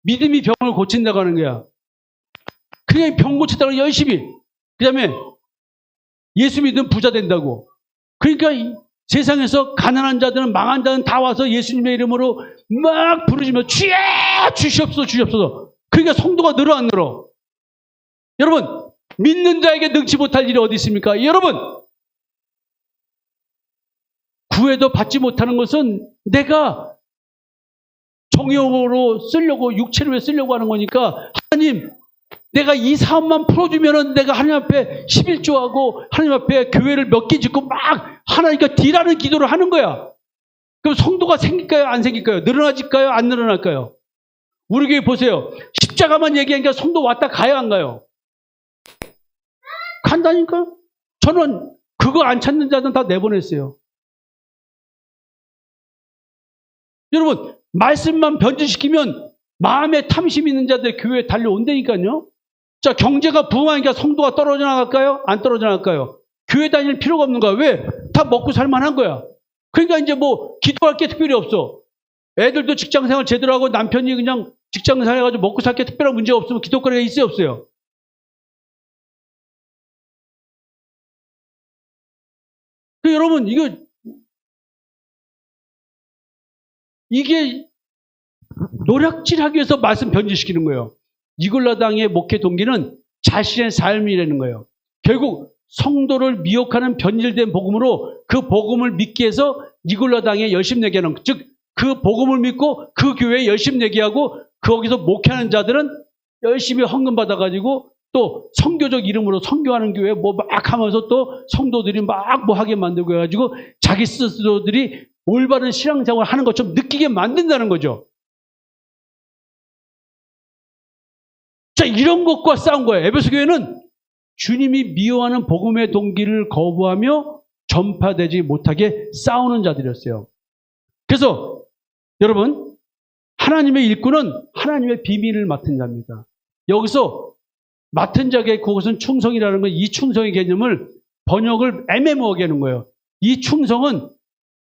믿음이 병을 고친다고 하는 거야. 그냥 병 고친다고 열심히. 그 다음에 예수 믿으면 부자 된다고. 그러니까 세상에서 가난한 자들은, 망한 자들은 다 와서 예수님의 이름으로 막 부르짖으며 주여 주시옵소서 주시옵소서. 그러니까 성도가 늘어 안 늘어? 여러분, 믿는 자에게 능치 못할 일이 어디 있습니까? 여러분, 구해도 받지 못하는 것은 내가 정욕으로 쓰려고, 육체를 쓰려고 하는 거니까, 하나님, 내가 이 사업만 풀어주면은 내가 하나님 앞에 11조하고 하나님 앞에 교회를 몇 개 짓고 막 하나님과 딜하는 기도를 하는 거야. 그럼 성도가 생길까요? 안 생길까요? 늘어나질까요? 안 늘어날까요? 우리 교회 보세요. 십자가만 얘기하니까 성도 왔다 가야 안 가요? 간다니까? 저는 그거 안 찾는 자들은 다 내보냈어요. 여러분, 말씀만 변질시키면 마음에 탐심 있는 자들 교회에 달려온다니까요. 자, 경제가 부흥하니까 성도가 떨어져 나갈까요? 안 떨어져 나갈까요? 교회 다닐 필요가 없는 거야. 왜? 다 먹고 살만한 거야. 그러니까 이제 뭐 기도할 게 특별히 없어. 애들도 직장생활 제대로 하고 남편이 그냥 직장생활 해가지고 먹고 살 게 특별한 문제가 없으면 기도거리가 있어요, 없어요? 여러분, 이게 노략질하기 위해서 말씀 변질시키는 거예요. 니골라당의 목회 동기는 자신의 삶이라는 거예요. 결국 성도를 미혹하는 변질된 복음으로 그 복음을 믿기 위해서 니골라당에 열심 내게 하는, 즉 그 복음을 믿고 그 교회에 열심 내게 하고 거기서 목회하는 자들은 열심히 헌금 받아가지고 또 선교적 이름으로 선교하는 교회 뭐 막 하면서 또 성도들이 막 뭐 하게 만들고 해가지고 자기 스스로들이 올바른 신앙생활을 하는 것처럼 느끼게 만든다는 거죠. 자, 이런 것과 싸운 거예요. 에베소 교회는 주님이 미워하는 복음의 동기를 거부하며 전파되지 못하게 싸우는 자들이었어요. 그래서 여러분, 하나님의 일꾼은 하나님의 비밀을 맡은 자입니다. 여기서 맡은 자에게 그것은 충성이라는 건, 이 충성의 개념을 번역을 애매모호하게 하는 거예요. 이 충성은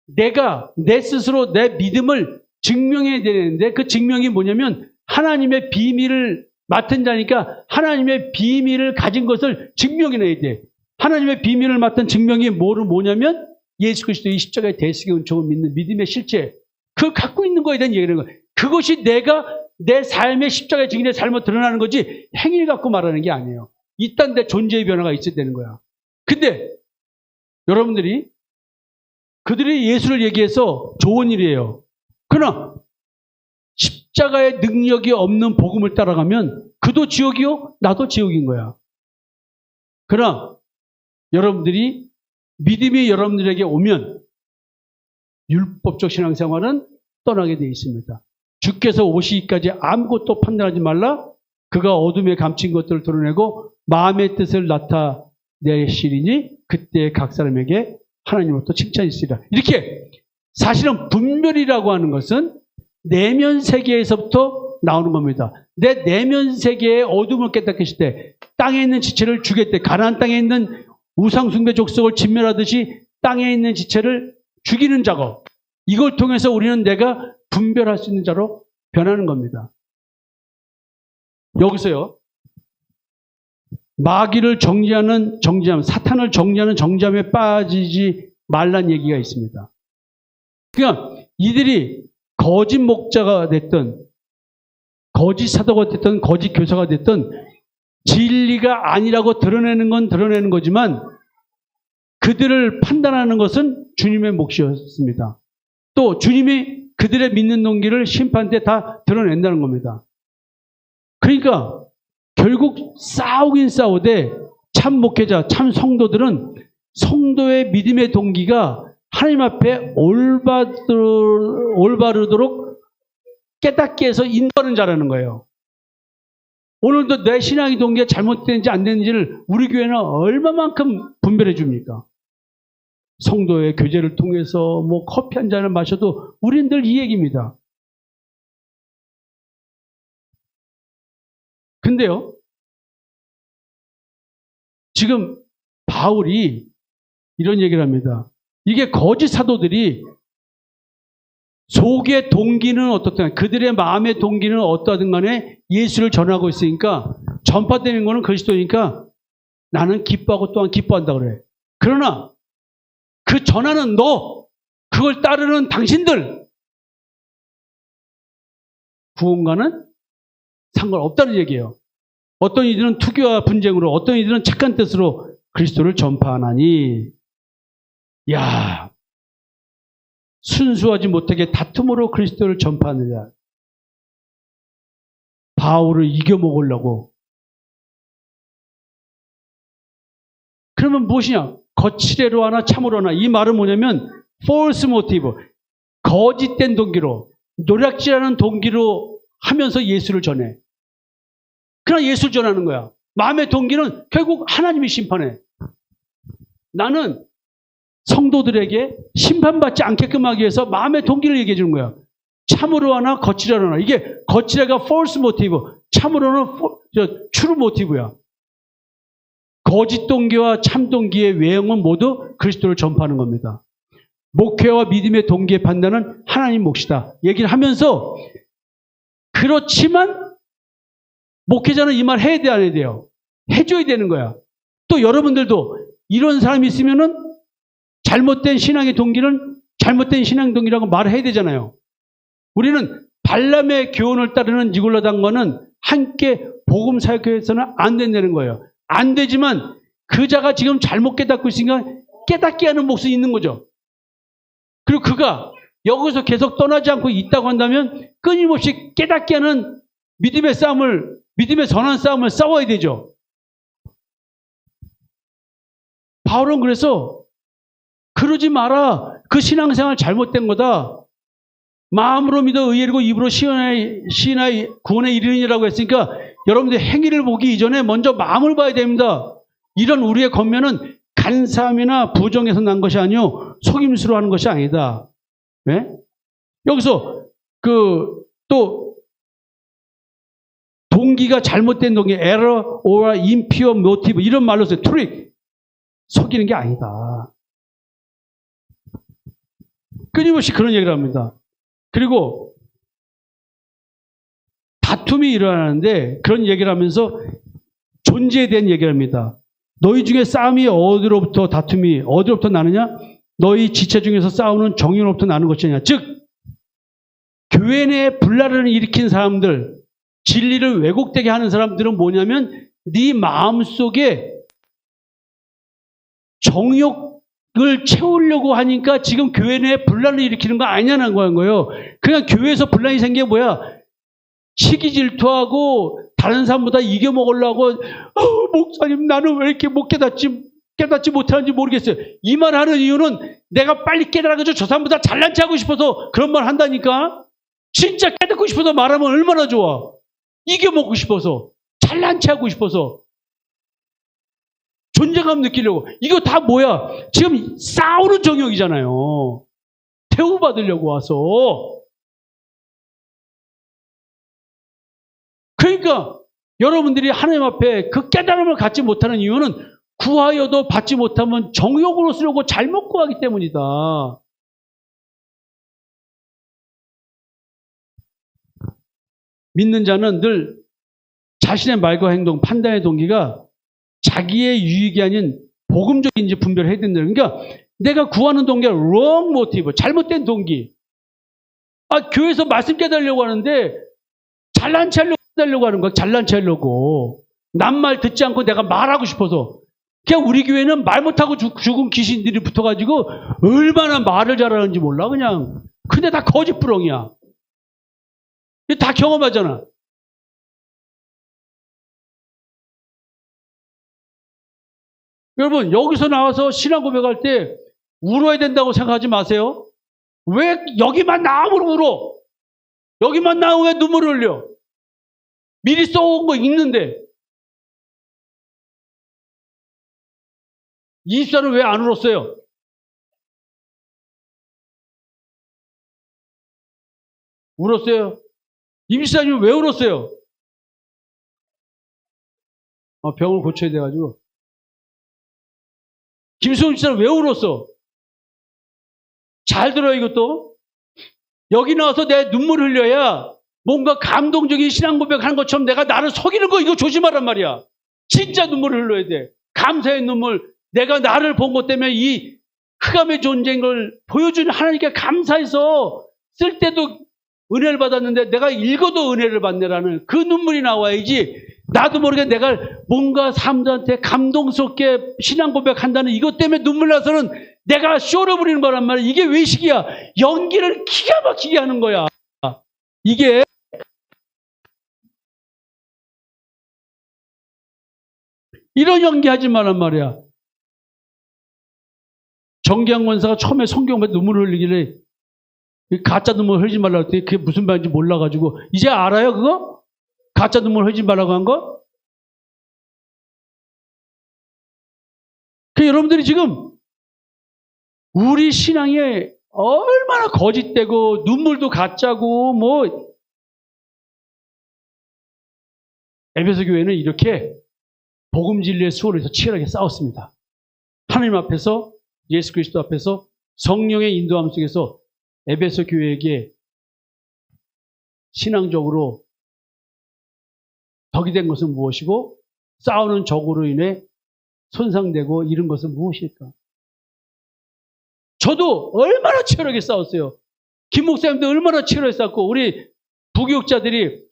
내가 내 스스로 내 믿음을 증명해야 되는데, 그 증명이 뭐냐면 하나님의 비밀을 맡은 자니까 하나님의 비밀을 가진 것을 증명해내야 돼. 하나님의 비밀을 맡은 증명이 뭐냐면 예수 그리스도의 십자가의 대속의 은총을 믿는 믿음의 실체, 그걸 갖고 있는 거에 대한 얘기를 하는 거예요. 그것이 내가 내 삶의 십자가의 증인의 삶을 드러나는 거지 행위를 갖고 말하는 게 아니에요. 일단 내 존재의 변화가 있어야 되는 거야. 근데 여러분들이 그들이 예수를 얘기해서 좋은 일이에요. 그러나 십자가의 능력이 없는 복음을 따라가면 그도 지옥이요, 나도 지옥인 거야. 그러나 여러분들이 믿음이 여러분들에게 오면 율법적 신앙생활은 떠나게 되어 있습니다. 주께서 오시기까지 아무것도 판단하지 말라. 그가 어둠에 감춘 것들을 드러내고 마음의 뜻을 나타내시리니 그때 각 사람에게 하나님으로부터 칭찬이 있으리라. 이렇게 사실은 분별이라고 하는 것은 내면 세계에서부터 나오는 겁니다. 내 내면 세계의 어둠을 깨닫게 하실 때, 땅에 있는 지체를 죽일 때, 가나안 땅에 있는 우상숭배 족속을 진멸하듯이 땅에 있는 지체를 죽이는 작업, 이걸 통해서 우리는 내가 분별할 수 있는 자로 변하는 겁니다. 여기서요, 마귀를 정죄하는 정죄함, 사탄을 정죄하는 정죄함에 빠지지 말란 얘기가 있습니다. 그러니까 이들이 거짓 목자가 됐든 거짓 사도가 됐든 거짓 교사가 됐든 진리가 아니라고 드러내는 건 드러내는 거지만 그들을 판단하는 것은 주님의 몫이었습니다. 또 주님이 그들의 믿는 동기를 심판 때 다 드러낸다는 겁니다. 그러니까 결국 싸우긴 싸우되 참 목회자, 참 성도들은 성도의 믿음의 동기가 하나님 앞에 올바르도록 깨닫게 해서 인도하는 자라는 거예요. 오늘도 내 신앙의 동기가 잘못됐는지 안 됐는지를 우리 교회는 얼마만큼 분별해 줍니까? 성도의 교제를 통해서 뭐 커피 한 잔을 마셔도 우리는 늘 이 얘기입니다. 근데요, 지금 바울이 이런 얘기를 합니다. 이게 거짓 사도들이 속의 동기는 어떻든 그들의 마음의 동기는 어떠하든 간에 예수를 전하고 있으니까 전파되는 거는 그리스도니까 나는 기뻐하고 또한 기뻐한다 그래. 그러나 그 전하는 너, 그걸 따르는 당신들 구원과는 상관없다는 얘기예요. 어떤 이들은 투기와 분쟁으로, 어떤 이들은 착한 뜻으로 그리스도를 전파하나니, 야, 순수하지 못하게 다툼으로 그리스도를 전파하느냐. 바울을 이겨먹으려고. 그러면 무엇이냐? 거칠애로 하나 참으로 하나. 이 말은 뭐냐면 false motive, 거짓된 동기로, 노략질하는 동기로 하면서 예수를 전해. 그러나 예수를 전하는 거야. 마음의 동기는 결국 하나님이 심판해. 나는 성도들에게 심판받지 않게끔 하기 위해서 마음의 동기를 얘기해 주는 거야. 참으로 하나 거칠애로 하나. 이게 거칠애가 false motive, 참으로는 true motive야. 거짓 동기와 참 동기의 외형은 모두 그리스도를 전파하는 겁니다. 목회와 믿음의 동기의 판단은 하나님 몫이다. 얘기를 하면서 그렇지만 목회자는 이 말 해야 돼, 안 해야 돼요? 해줘야 되는 거야. 또 여러분들도 이런 사람이 있으면은 잘못된 신앙의 동기는 잘못된 신앙 동기라고 말을 해야 되잖아요. 우리는 발람의 교훈을 따르는 니골라 당과는 함께 복음 사역해서는 안 된다는 거예요. 안 되지만 그 자가 지금 잘못 깨닫고 있으니까 깨닫게 하는 몫이 있는 거죠. 그리고 그가 여기서 계속 떠나지 않고 있다고 한다면 끊임없이 깨닫게 하는 믿음의 싸움을, 믿음의 선한 싸움을 싸워야 되죠. 바울은 그래서 그러지 마라. 그 신앙생활 잘못된 거다. 마음으로 믿어 의를 입으로 시인하여 구원에 이르느니라고 했으니까 여러분들 행위를 보기 이전에 먼저 마음을 봐야 됩니다. 이런 우리의 겉면은 간사함이나 부정에서 난 것이 아니요 속임수로 하는 것이 아니다. 네? 여기서 또 동기가 잘못된 동기, error or impure motive 이런 말로 써요. trick. 속이는 게 아니다. 끊임없이 그런 얘기를 합니다. 그리고 다툼이 일어나는데 그런 얘기를 하면서 존재에 대한 얘기를 합니다. 너희 중에 싸움이 다툼이 어디로부터 나느냐? 너희 지체 중에서 싸우는 정의로부터 나는 것이냐. 즉 교회 내에 분란을 일으킨 사람들, 진리를 왜곡되게 하는 사람들은 뭐냐면 네 마음속에 정욕을 채우려고 하니까 지금 교회 내에 분란을 일으키는 거 아니냐는 거예요. 그냥 교회에서 분란이 생긴 게 뭐야? 시기 질투하고 다른 사람보다 이겨먹으려고 목사님 나는 왜 이렇게 못 깨닫지 못하는지 모르겠어요. 이 말 하는 이유는 내가 빨리 깨달아가지고 저 사람보다 잘난 체 하고 싶어서 그런 말 한다니까. 진짜 깨닫고 싶어서 말하면 얼마나 좋아. 이겨먹고 싶어서, 잘난 체 하고 싶어서, 존재감 느끼려고. 이거 다 뭐야? 지금 싸우는 정욕이잖아요. 대우받으려고 와서. 그러니까 여러분들이 하나님 앞에 그 깨달음을 갖지 못하는 이유는 구하여도 받지 못하면 정욕으로 쓰려고 잘못 구하기 때문이다. 믿는 자는 늘 자신의 말과 행동, 판단의 동기가 자기의 유익이 아닌 복음적인지 분별해야 된다. 그러니까 내가 구하는 동기가 wrong motive, 잘못된 동기. 교회에서 말씀 깨달으려고 하는데 잘난 체 하려고 하는 거야. 잘난 체 하려고. 남 말 듣지 않고 내가 말하고 싶어서. 그냥 우리 교회는 말 못하고 죽은 귀신들이 붙어가지고 얼마나 말을 잘하는지 몰라 그냥. 근데 다 거짓부렁이야. 다 경험하잖아. 여러분 여기서 나와서 신앙 고백할 때 울어야 된다고 생각하지 마세요. 왜 여기만 나오면 울어? 여기만 나오면 왜 눈물을 흘려? 미리 써온 거 있는데. 이집사는 왜 안 울었어요? 울었어요? 이집사님은 왜 울었어요? 병을 고쳐야 돼가지고. 김수훈 집사는 왜 울었어? 잘 들어 이것도. 여기 나와서 내 눈물 흘려야 뭔가 감동적인 신앙 고백하는 것처럼 내가 나를 속이는 거 이거 조심하란 말이야. 진짜 눈물을 흘려야 돼. 감사의 눈물. 내가 나를 본 것 때문에 이 흑암의 존재인 걸 보여주는 하나님께 감사해서 쓸 때도 은혜를 받았는데 내가 읽어도 은혜를 받네라는 그 눈물이 나와야지. 나도 모르게 내가 뭔가 사람들한테 감동스럽게 신앙 고백한다는 이것 때문에 눈물 나서는 내가 쇼를 부리는 거란 말이야. 이게 외식이야. 연기를 기가 막히게 하는 거야. 이게 이런 연기하지 말란 말이야. 정기영 권사가 처음에 성경에 눈물을 흘리길래 가짜 눈물 흘리지 말라고 했더니 그게 무슨 말인지 몰라가지고 이제 알아요 그거? 가짜 눈물 흘리지 말라고 한 거? 여러분들이 지금 우리 신앙이 얼마나 거짓되고 눈물도 가짜고 뭐 에베소 교회는 이렇게 복음 진리의 수호를 치열하게 싸웠습니다. 하나님 앞에서 예수 그리스도 앞에서 성령의 인도함 속에서 에베소 교회에게 신앙적으로 덕이 된 것은 무엇이고 싸우는 적으로 인해 손상되고 이런 것은 무엇일까? 저도 얼마나 치열하게 싸웠어요. 김 목사님도 얼마나 치열하게 싸웠고 우리 부교육자들이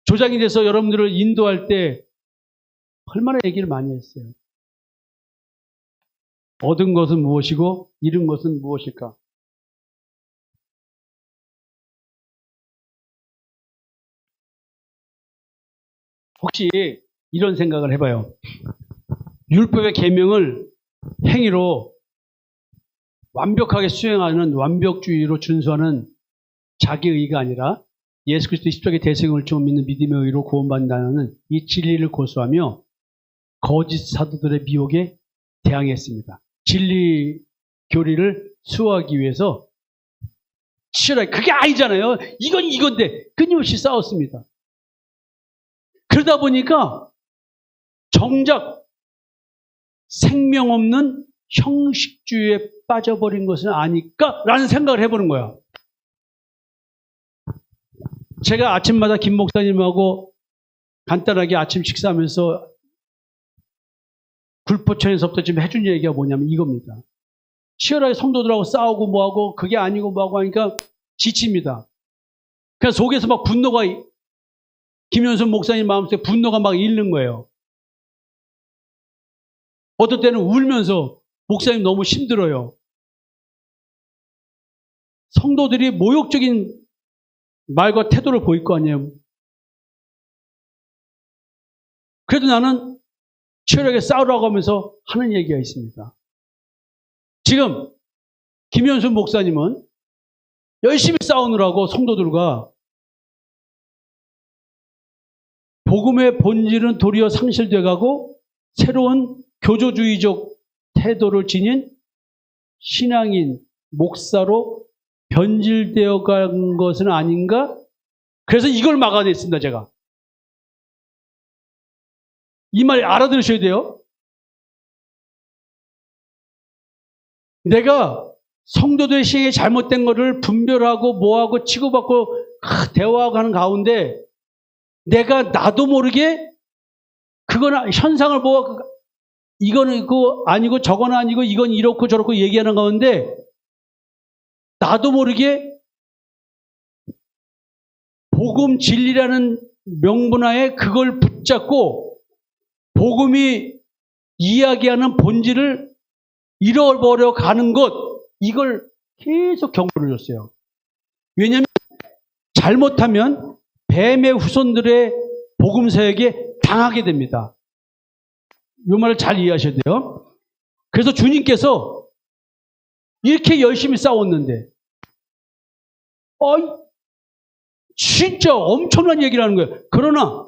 조장이 돼서 여러분들을 인도할 때 얼마나 얘기를 많이 했어요. 얻은 것은 무엇이고 잃은 것은 무엇일까? 혹시 이런 생각을 해봐요. 율법의 계명을 행위로 완벽하게 수행하는 완벽주의로 준수하는 자기의 의가 아니라 예수 그리스도 십자가의 대승을 좀 믿는 믿음의 의로 구원받는다는 이 진리를 고수하며 거짓 사도들의 미혹에 대항했습니다. 진리 교리를 수호하기 위해서 치열하게 그게 아니잖아요. 이건 이건데 끊임없이 싸웠습니다. 그러다 보니까 정작 생명 없는 형식주의에 빠져버린 것은 아닐까라는 생각을 해보는 거야. 제가 아침마다 김 목사님하고 간단하게 아침 식사하면서 굴포천에서부터 지금 해준 얘기가 뭐냐면 이겁니다. 치열하게 성도들하고 싸우고 뭐하고 그게 아니고 뭐하고 하니까 지칩니다. 그냥 속에서 막 분노가, 김현순 목사님 마음속에 분노가 막 일는 거예요. 어떨 때는 울면서 목사님 너무 힘들어요. 성도들이 모욕적인 말과 태도를 보일 거 아니에요. 그래도 나는 치열하게 싸우라고 하면서 하는 얘기가 있습니다. 지금 김현순 목사님은 열심히 싸우느라고 성도들과 복음의 본질은 도리어 상실돼 가고 새로운 교조주의적 태도를 지닌 신앙인, 목사로 변질되어 간 것은 아닌가? 그래서 이걸 막아냈습니다, 제가. 이 말 알아들으셔야 돼요. 내가 성도들의 시행에 잘못된 것을 분별하고 뭐하고 치고받고 대화하고 하는 가운데 내가 나도 모르게 그건 현상을 보고 이거는 이거 아니고 저건 아니고 이건 이렇고 저렇고 얘기하는 가운데 나도 모르게 복음 진리라는 명분하에 그걸 붙잡고 복음이 이야기하는 본질을 잃어버려 가는 것, 이걸 계속 경고를 줬어요. 왜냐하면 잘못하면 뱀의 후손들의 복음 사역에 당하게 됩니다. 이 말을 잘 이해하셔야 돼요. 그래서 주님께서 이렇게 열심히 싸웠는데 진짜 엄청난 얘기를 하는 거예요. 그러나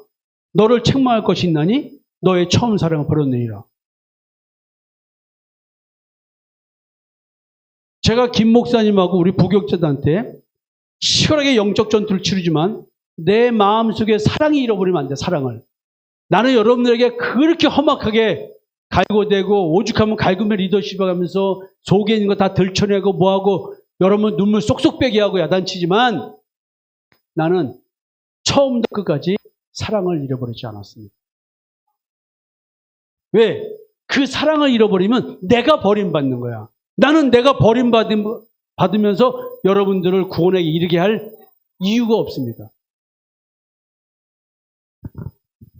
너를 책망할 것이 있나니 너의 처음 사랑을 버렸느니라. 제가 김 목사님하고 우리 부격자들한테 치열하게 영적 전투를 치르지만 내 마음속에 사랑이 잃어버리면 안 돼. 사랑을. 나는 여러분들에게 그렇게 험악하게 갈고대고 오죽하면 갈구며 리더십을 하면서 속에 있는 거 다 들춰내고 뭐하고 여러분 눈물 쏙쏙 빼게 하고 야단치지만 나는 처음부터 끝까지 사랑을 잃어버리지 않았습니다. 왜? 그 사랑을 잃어버리면 내가 버림받는 거야. 나는 내가 버림받으면서 여러분들을 구원에 이르게 할 이유가 없습니다.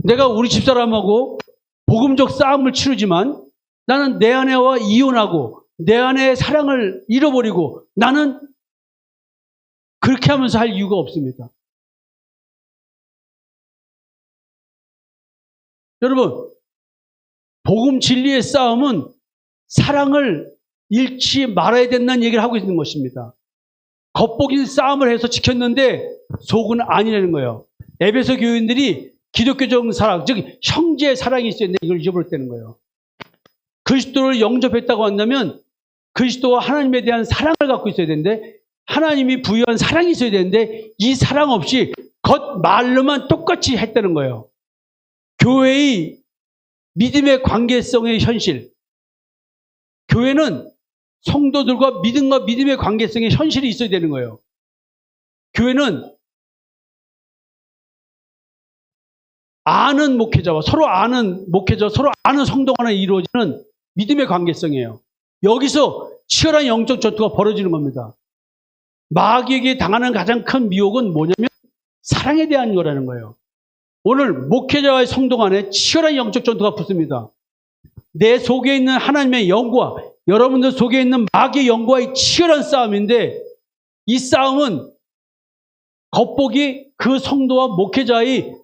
내가 우리 집사람하고 복음적 싸움을 치르지만 나는 내 아내와 이혼하고 내 아내의 사랑을 잃어버리고 나는 그렇게 하면서 할 이유가 없습니다. 여러분, 복음 진리의 싸움은 사랑을 잃지 말아야 된다는 얘기를 하고 있는 것입니다. 겉보기는 싸움을 해서 지켰는데 속은 아니라는 거예요. 에베소 교인들이 기독교적 사랑, 즉 형제의 사랑이 있어야 되는데 이걸 잊어버렸다는 거예요. 그리스도를 영접했다고 한다면 그리스도와 하나님에 대한 사랑을 갖고 있어야 되는데 하나님이 부여한 사랑이 있어야 되는데 이 사랑 없이 겉말로만 똑같이 했다는 거예요. 교회의 믿음의 관계성의 현실. 교회는 성도들과 믿음과 믿음의 관계성의 현실이 있어야 되는 거예요. 교회는 아는 목회자와 서로 아는 성도 간에 이루어지는 믿음의 관계성이에요. 여기서 치열한 영적 전투가 벌어지는 겁니다. 마귀에게 당하는 가장 큰 미혹은 뭐냐면 사랑에 대한 거라는 거예요. 오늘 목회자와의 성도 간에 치열한 영적 전투가 붙습니다. 내 속에 있는 하나님의 영과 여러분들 속에 있는 마귀의 영과의 치열한 싸움인데 이 싸움은 겉보기 그 성도와 목회자의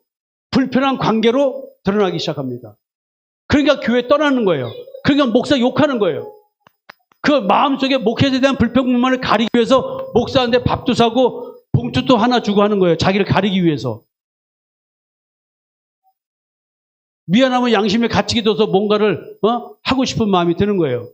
불편한 관계로 드러나기 시작합니다. 그러니까 교회 떠나는 거예요. 그러니까 목사 욕하는 거예요. 그 마음속에 목회자에 대한 불평불만을 가리기 위해서 목사한테 밥도 사고 봉투도 하나 주고 하는 거예요. 자기를 가리기 위해서. 미안하면 양심에 갇히게 돼서 뭔가를 하고 싶은 마음이 드는 거예요.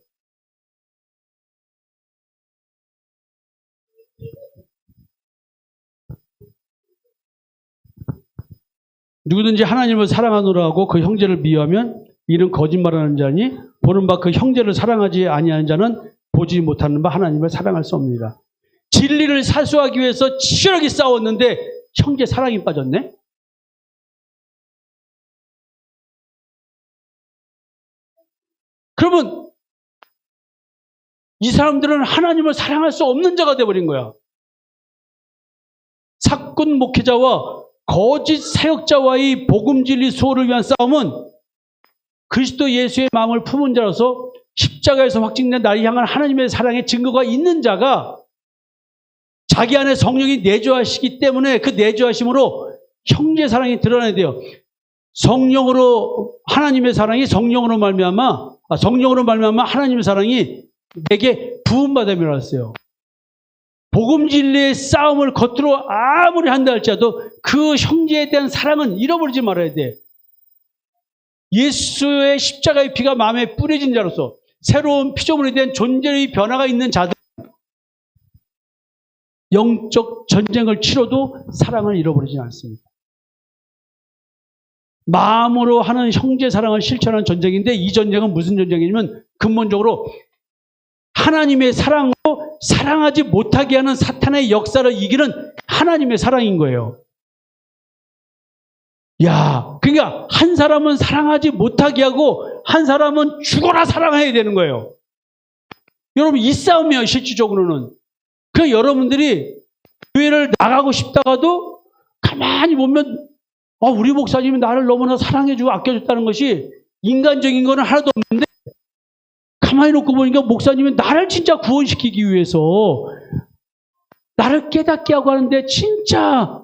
누구든지 하나님을 사랑하노라 하고 그 형제를 미워하면 이는 거짓말하는 자니 보는 바 그 형제를 사랑하지 아니하는 자는 보지 못하는 바 하나님을 사랑할 수 없느니라. 진리를 사수하기 위해서 치열하게 싸웠는데 형제 사랑이 빠졌네? 그러면 이 사람들은 하나님을 사랑할 수 없는 자가 되어버린 거야. 사꾼 목회자와 거짓 사역자와의 복음 진리 수호를 위한 싸움은 그리스도 예수의 마음을 품은 자로서 십자가에서 확증된 나를 향한 하나님의 사랑의 증거가 있는 자가 자기 안에 성령이 내주하시기 때문에 그 내주하심으로 형제 사랑이 드러나야 돼요. 성령으로 하나님의 사랑이 성령으로 말미암아 하나님의 사랑이 내게 부음받음이라 했어요. 복음 진리의 싸움을 겉으로 아무리 한다 할지라도 그 형제에 대한 사랑은 잃어버리지 말아야 돼. 예수의 십자가의 피가 마음에 뿌려진 자로서 새로운 피조물에 대한 존재의 변화가 있는 자들, 영적 전쟁을 치러도 사랑을 잃어버리지 않습니다. 마음으로 하는 형제 사랑을 실천하는 전쟁인데, 이 전쟁은 무슨 전쟁이냐면 근본적으로 하나님의 사랑으로 사랑하지 못하게 하는 사탄의 역사를 이기는 하나님의 사랑인 거예요. 야, 그러니까 한 사람은 사랑하지 못하게 하고 한 사람은 죽어라 사랑해야 되는 거예요. 여러분, 이 싸움이에요, 실질적으로는. 그러니까 여러분들이 교회를 나가고 싶다가도 가만히 보면 우리 목사님이 나를 너무나 사랑해주고 아껴줬다는 것이 인간적인 거는 하나도 없는데, 가만히 놓고 보니까 목사님이 나를 진짜 구원시키기 위해서 나를 깨닫게 하고 하는데 진짜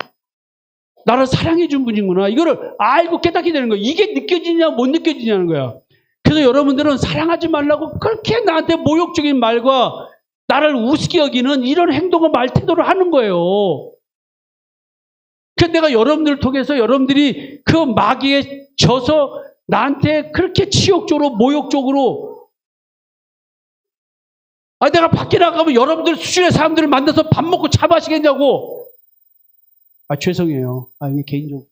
나를 사랑해 준 분이구나. 이거를 알고 깨닫게 되는 거야. 이게 느껴지냐 못 느껴지냐는 거야. 그래서 여러분들은 사랑하지 말라고 그렇게 나한테 모욕적인 말과 나를 우습게 여기는 이런 행동과 말태도를 하는 거예요. 그래서 내가 여러분들을 통해서 여러분들이 그 마귀에 져서 나한테 그렇게 치욕적으로 모욕적으로, 내가 밖에 나가면 여러분들 수준의 사람들을 만나서 밥 먹고 차 마시겠냐고. 죄송해요. 이게 개인적으로.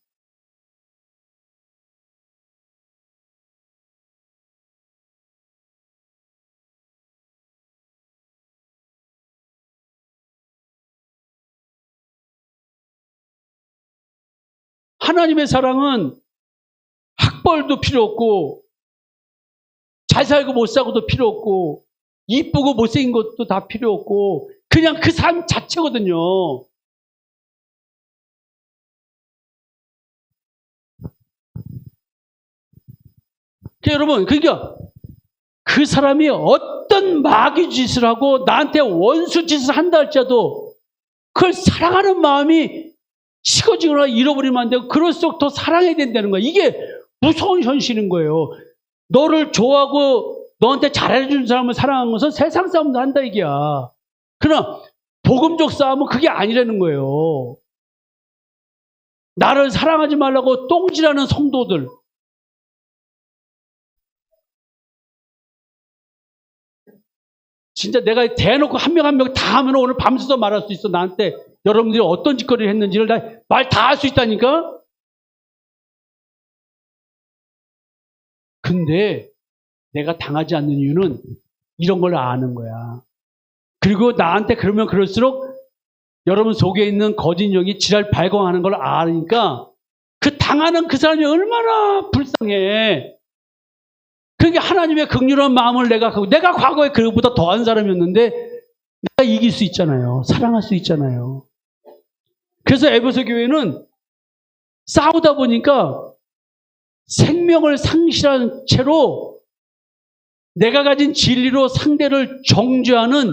하나님의 사랑은 학벌도 필요 없고, 잘 살고 못 살고도 필요 없고, 이쁘고 못생긴 것도 다 필요 없고, 그냥 그 삶 자체거든요. 여러분, 그러니까 그 사람이 어떤 마귀 짓을 하고 나한테 원수 짓을 한다 할지라도 그걸 사랑하는 마음이 식어지거나 잃어버리면 안 되고, 그럴수록 더 사랑해야 된다는 거야. 이게 무서운 현실인 거예요. 너를 좋아하고 너한테 잘해준 사람을 사랑하는 것은 세상 싸움도 한다 이게야. 그러나 복음적 싸움은 그게 아니라는 거예요. 나를 사랑하지 말라고 똥질하는 성도들, 진짜 내가 대놓고 한 명 한 명 다 하면 오늘 밤새서 말할 수 있어. 나한테 여러분들이 어떤 짓거리를 했는지를 말 다 할 수 있다니까. 근데 내가 당하지 않는 이유는 이런 걸 아는 거야. 그리고 나한테 그러면 그럴수록 여러분 속에 있는 거짓 영이 지랄 발광하는 걸 아니까 그 당하는 그 사람이 얼마나 불쌍해. 그게 하나님의 긍휼한 마음을 내가 과거에 그보다 더한 사람이었는데 내가 이길 수 있잖아요. 사랑할 수 있잖아요. 그래서 에베소 교회는 싸우다 보니까 생명을 상실한 채로 내가 가진 진리로 상대를 정죄하는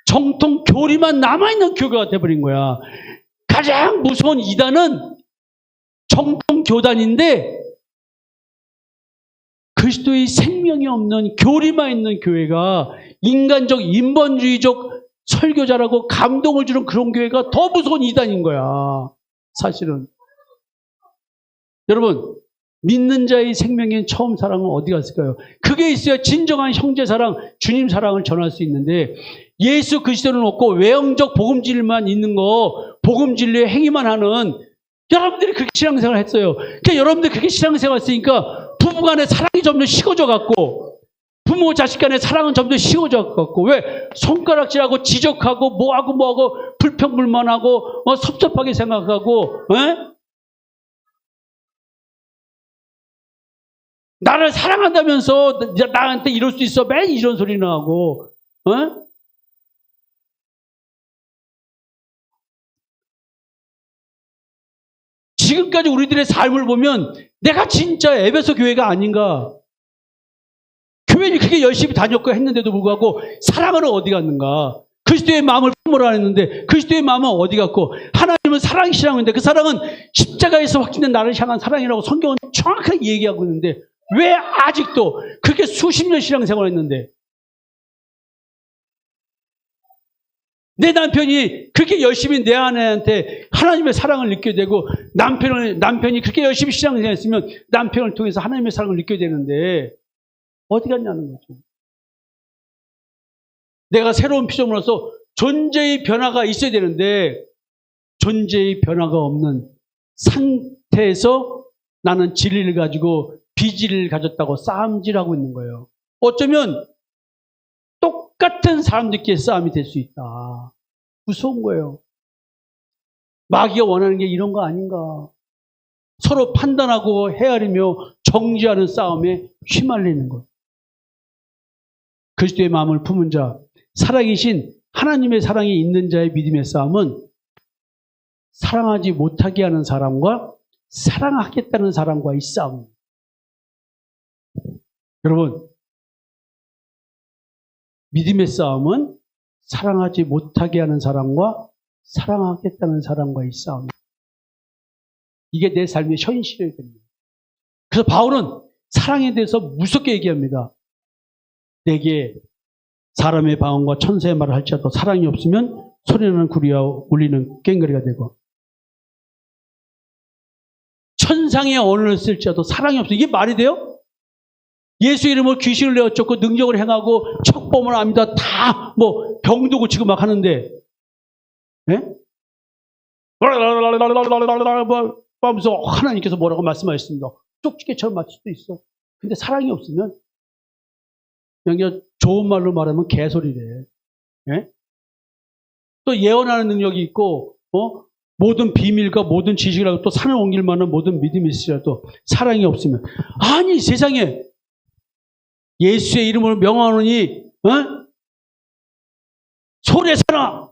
정통 교리만 남아있는 교회가 돼버린 거야. 가장 무서운 이단은 정통 교단인데 그리스도의 생명이 없는 교리만 있는 교회가 인간적 인본주의적 설교자라고 감동을 주는 그런 교회가 더 무서운 이단인 거야. 사실은. 여러분, 믿는 자의 생명인 처음 사랑은 어디 갔을까요? 그게 있어야 진정한 형제 사랑, 주님 사랑을 전할 수 있는데, 예수 그리스도는 없고 외형적 복음 진리만 있는 거, 복음 진리의 행위만 하는, 여러분들이 그렇게 신앙생활을 했어요. 그러니까 여러분들이 그렇게 신앙생활을 했으니까 부부간의 사랑이 점점 식어져 갖고, 부모 자식 간의 사랑은 점점 식어져 갖고, 왜? 손가락질하고 지적하고 뭐하고 불평불만하고 섭섭하게 생각하고, 나를 사랑한다면서 나한테 이럴 수 있어? 맨 이런 소리나 하고, 지금까지 우리들의 삶을 보면 내가 진짜 에베소 교회가 아닌가? 교회를 그렇게 열심히 다녔고 했는데도 불구하고 사랑은 어디 갔는가? 그리스도의 마음을 품으라 했는데 그리스도의 마음은 어디 갔고, 하나님은 사랑이시라고 했는데 그 사랑은 십자가에서 확증된 나를 향한 사랑이라고 성경은 정확하게 얘기하고 있는데 왜 아직도 그렇게 수십 년 신앙생활을 했는데 내 남편이 그렇게 열심히 내 아내한테 하나님의 사랑을 느껴야 되고, 남편이 그렇게 열심히 신앙생활했으면 남편을 통해서 하나님의 사랑을 느껴야 되는데 어디 갔냐는 거죠. 내가 새로운 피조물로서 존재의 변화가 있어야 되는데 존재의 변화가 없는 상태에서 나는 진리를 가지고 비진리를 가졌다고 싸움질하고 있는 거예요. 어쩌면 똑같은 사람들끼리 싸움이 될 수 있다. 무서운 거예요. 마귀가 원하는 게 이런 거 아닌가. 서로 판단하고 헤아리며 정죄하는 싸움에 휘말리는 것. 그리스도의 마음을 품은 자, 살아계신 하나님의 사랑이 있는 자의 믿음의 싸움은 사랑하지 못하게 하는 사람과 사랑하겠다는 사람과의 싸움. 여러분, 믿음의 싸움은 사랑하지 못하게 하는 사람과 사랑하겠다는 사람과의 싸움. 이게 내 삶의 현실이 됩니다. 그래서 바울은 사랑에 대해서 무섭게 얘기합니다. 내게 사람의 방언과 천사의 말을 할지라도 사랑이 없으면 소리나는 구리와 울리는 꽹과리가 되고, 천상의 언어를 쓸지라도 사랑이 없으면 이게 말이 돼요? 예수 이름으로 귀신을 내어쫓고 능력을 행하고 척범을 합니다. 다 뭐 병도 고치고 막 하는데, 예? 하면서 하나님께서 뭐라고 말씀하셨습니다. 쪽지게처럼 맞출 수도 있어. 근데 사랑이 없으면 그냥 좋은 말로 말하면 개소리래. 예? 또 예언하는 능력이 있고, 모든 비밀과 모든 지식을 하고 또 산을 옮길 만한 모든 믿음이 있으라도 사랑이 없으면, 아니 세상에 예수의 이름으로 명하노니 소래사나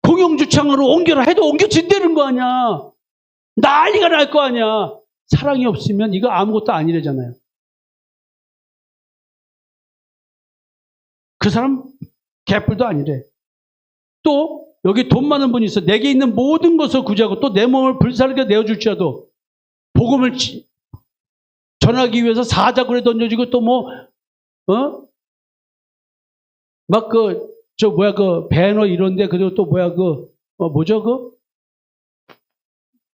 공영주창으로 옮겨라 해도 옮겨진다는 거 아니야. 난리가 날 거 아니야. 사랑이 없으면 이거 아무것도 아니래잖아요. 그 사람 개뿔도 아니래. 또 여기 돈 많은 분이 있어. 내게 있는 모든 것을 구제하고 또 내 몸을 불살게 내어줄지라도 복음을 전하기 위해서 사자굴에 던져지고 또 막 그 배너 이런데, 그리고 또 뭐죠 그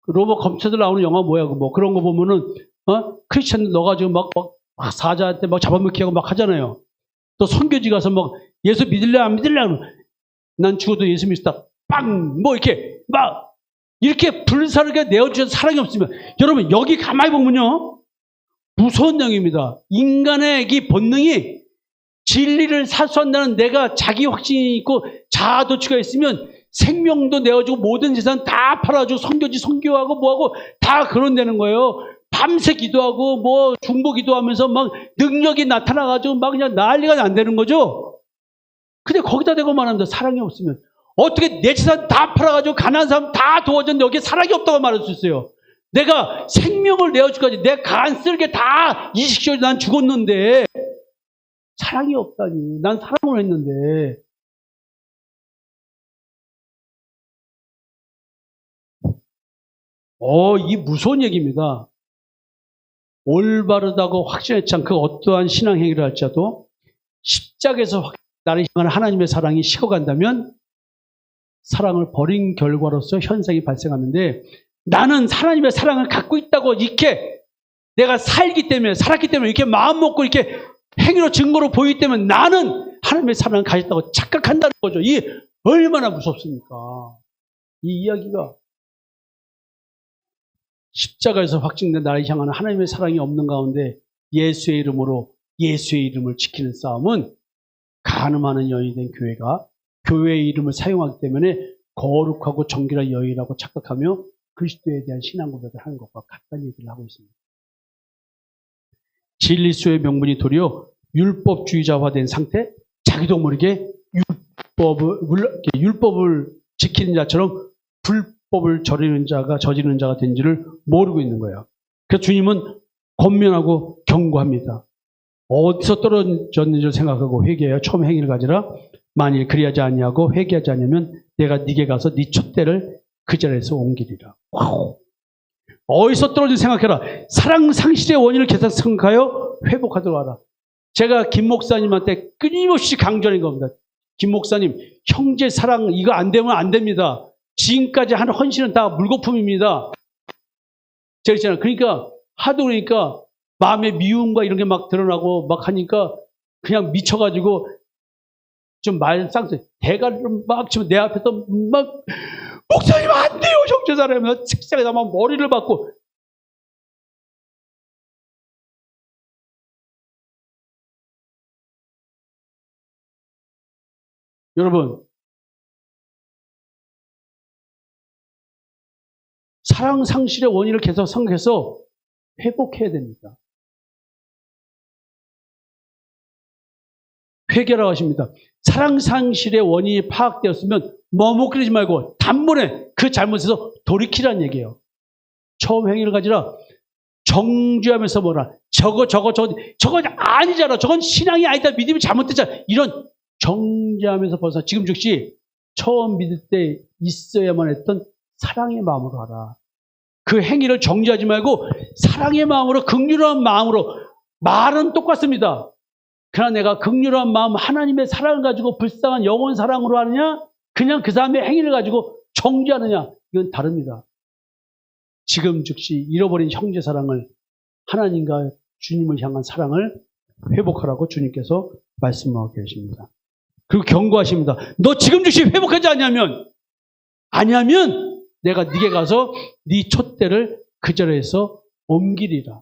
로봇 검체들 나오는 영화 뭐 그런 거 보면은 크리스찬 넣어가지고 막 사자한테 막 잡아먹기 하고 막 하잖아요. 또 선교지 가서 막 예수 믿을래 안 믿을래 난 죽어도 예수 믿다 빵 뭐 이렇게 막 이렇게 불사르게 내어주셔서 사랑이 없으면, 여러분 여기 가만히 보면요 무서운 내용입니다. 인간의 이 본능이 진리를 사수한다는 내가 자기 확신이 있고 자아 도취가 있으면 생명도 내어주고 모든 재산 다 팔아주고 선교지 선교하고 뭐하고 다 그런다는 거예요. 밤새 기도하고 뭐 중보 기도하면서 막 능력이 나타나가지고 막 그냥 난리가 안 되는 거죠. 근데 거기다 대고 말합니다. 사랑이 없으면 어떻게 내 재산 다 팔아가지고 가난한 사람 다 도와줬는데 여기에 사랑이 없다고 말할 수 있어요. 내가 생명을 내어주까지 내 간 쓸게 다 이식시켜 난 죽었는데 사랑이 없다니. 난 사랑을 했는데. 이 무서운 얘기입니다. 올바르다고 확신했지 않고 어떠한 신앙행위를 할지라도 십자가에서 나를 향한 하나님의 사랑이 식어간다면 사랑을 버린 결과로서 현상이 발생하는데, 나는 하나님의 사랑을 갖고 있다고 이렇게 내가 살았기 때문에 이렇게 마음 먹고 이렇게 행위로 증거로 보이기 때문에 나는 하나님의 사랑을 가졌다고 착각한다는 거죠. 이 얼마나 무섭습니까? 이 이야기가 십자가에서 확증된 나를 향하는 하나님의 사랑이 없는 가운데 예수의 이름으로 예수의 이름을 지키는 싸움은 간음하는 여인이 된 교회가 교회의 이름을 사용하기 때문에 거룩하고 정결한 여인이라고 착각하며 그리스도에 대한 신앙 고백을 하는 것과 같다는 얘기를 하고 있습니다. 진리수의 명분이 도리어 율법주의자화된 상태, 자기도 모르게 율법을 지키는 자처럼 율법을 저지르는 자가 된지를 모르고 있는 거예요. 그래서 주님은 권면하고 경고합니다. 어디서 떨어졌는지를 생각하고 회개해야 처음 행위를 가지라. 만일 그리하지 아니하고 회개하지 않으면 내가 네게 가서 네 촛대를 그 자리에서 옮기리라. 와우. 어디서 떨어진지 생각해라. 사랑 상실의 원인을 계속 생각하여 회복하도록 하라. 제가 김 목사님한테 끊임없이 강조하는 겁니다. 김 목사님, 형제 사랑 이거 안 되면 안 됩니다. 지금까지 한 헌신은 다 물거품입니다. 제가 있잖아요. 그러니까 하도 그러니까 마음의 미움과 이런 게 막 드러나고 막 하니까 그냥 미쳐가지고 좀 말쌍스 대가리를 막 치면 내 앞에서 막 목사님 안 돼요 형제 사랑하면서 책상에다 막 머리를 박고. 여러분, 사랑 상실의 원인을 계속 생각해서 회복해야 됩니다. 회개라고 하십니다. 사랑 상실의 원인이 파악되었으면 머뭇거리지 말고 단번에 그 잘못에서 돌이키라는 얘기예요. 처음 행위를 가지라. 정죄하면서 뭐라 저거 아니잖아. 저건 신앙이 아니다. 믿음이 잘못됐잖아. 이런 정죄하면서 벗어나 지금 즉시 처음 믿을 때 있어야만 했던 사랑의 마음으로 하라. 그 행위를 정죄하지 말고 사랑의 마음으로, 긍휼한 마음으로. 말은 똑같습니다. 그러나 내가 긍휼한 마음, 하나님의 사랑을 가지고 불쌍한 영혼 사랑으로 하느냐, 그냥 그 사람의 행위를 가지고 정죄하느냐, 이건 다릅니다. 지금 즉시 잃어버린 형제 사랑을, 하나님과 주님을 향한 사랑을 회복하라고 주님께서 말씀하고 계십니다. 그리고 경고하십니다. 너 지금 즉시 회복하지 아니하면 내가 네게 가서 네 촛대를 그 자리에서 옮기리라.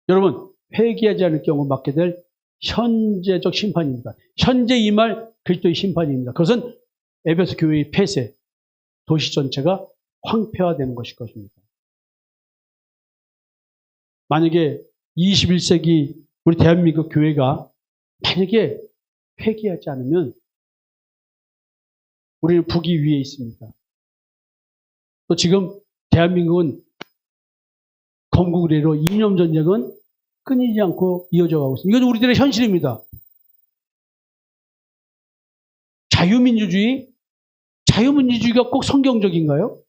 여러분, 회개하지 않을 경우 맞게 될 현재적 심판입니다. 현재 이 말 그리스도의 심판입니다. 그것은 에베소 교회의 폐쇄, 도시 전체가 황폐화되는 것일 것입니다. 만약에 21세기 우리 대한민국 교회가 만약에 회개하지 않으면 우리는 북이 위에 있습니다. 또 지금 대한민국은 건국 이래로 이념 전쟁은 끊이지 않고 이어져 가고 있습니다. 이건 우리들의 현실입니다. 자유민주주의가 꼭 성경적인가요?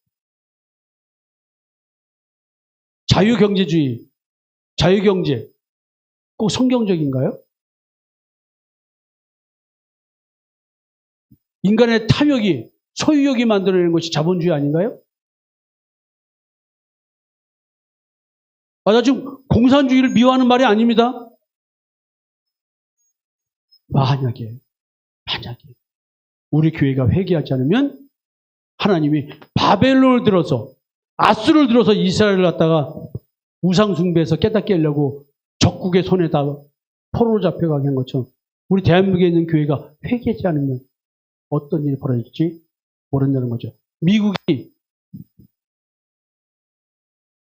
자유경제주의, 자유경제 꼭 성경적인가요? 인간의 탐욕이, 소유욕이 만들어내는 것이 자본주의 아닌가요? 나 지금 공산주의를 미워하는 말이 아닙니다. 만약에 우리 교회가 회개하지 않으면 하나님이 바벨론을 들어서, 아수를 들어서 이스라엘을 갖다가 우상숭배해서 깨닫게 하려고 적국의 손에다 포로로 잡혀가게 한 것처럼 우리 대한민국에 있는 교회가 회개하지 않으면 어떤 일이 벌어질지 모른다는 거죠. 미국이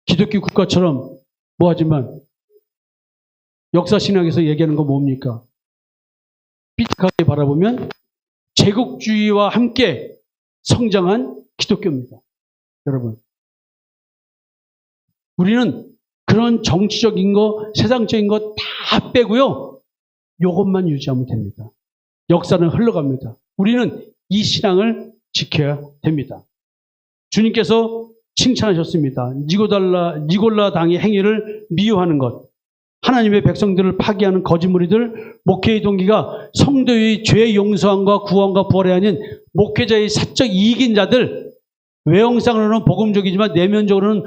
기독교 국가처럼 뭐하지만 역사신학에서 얘기하는 건 뭡니까? 삐딱하게 바라보면 제국주의와 함께 성장한 기독교입니다. 여러분, 우리는 그런 정치적인 거, 세상적인 거 다 빼고요. 이것만 유지하면 됩니다. 역사는 흘러갑니다. 우리는 이 신앙을 지켜야 됩니다. 주님께서 칭찬하셨습니다. 니골라 당의 행위를 미워하는 것, 하나님의 백성들을 파괴하는 거짓 무리들, 목회의 동기가 성도의 죄 용서함과 구원과 부활이 아닌 목회자의 사적 이익인 자들, 외형상으로는 복음적이지만 내면적으로는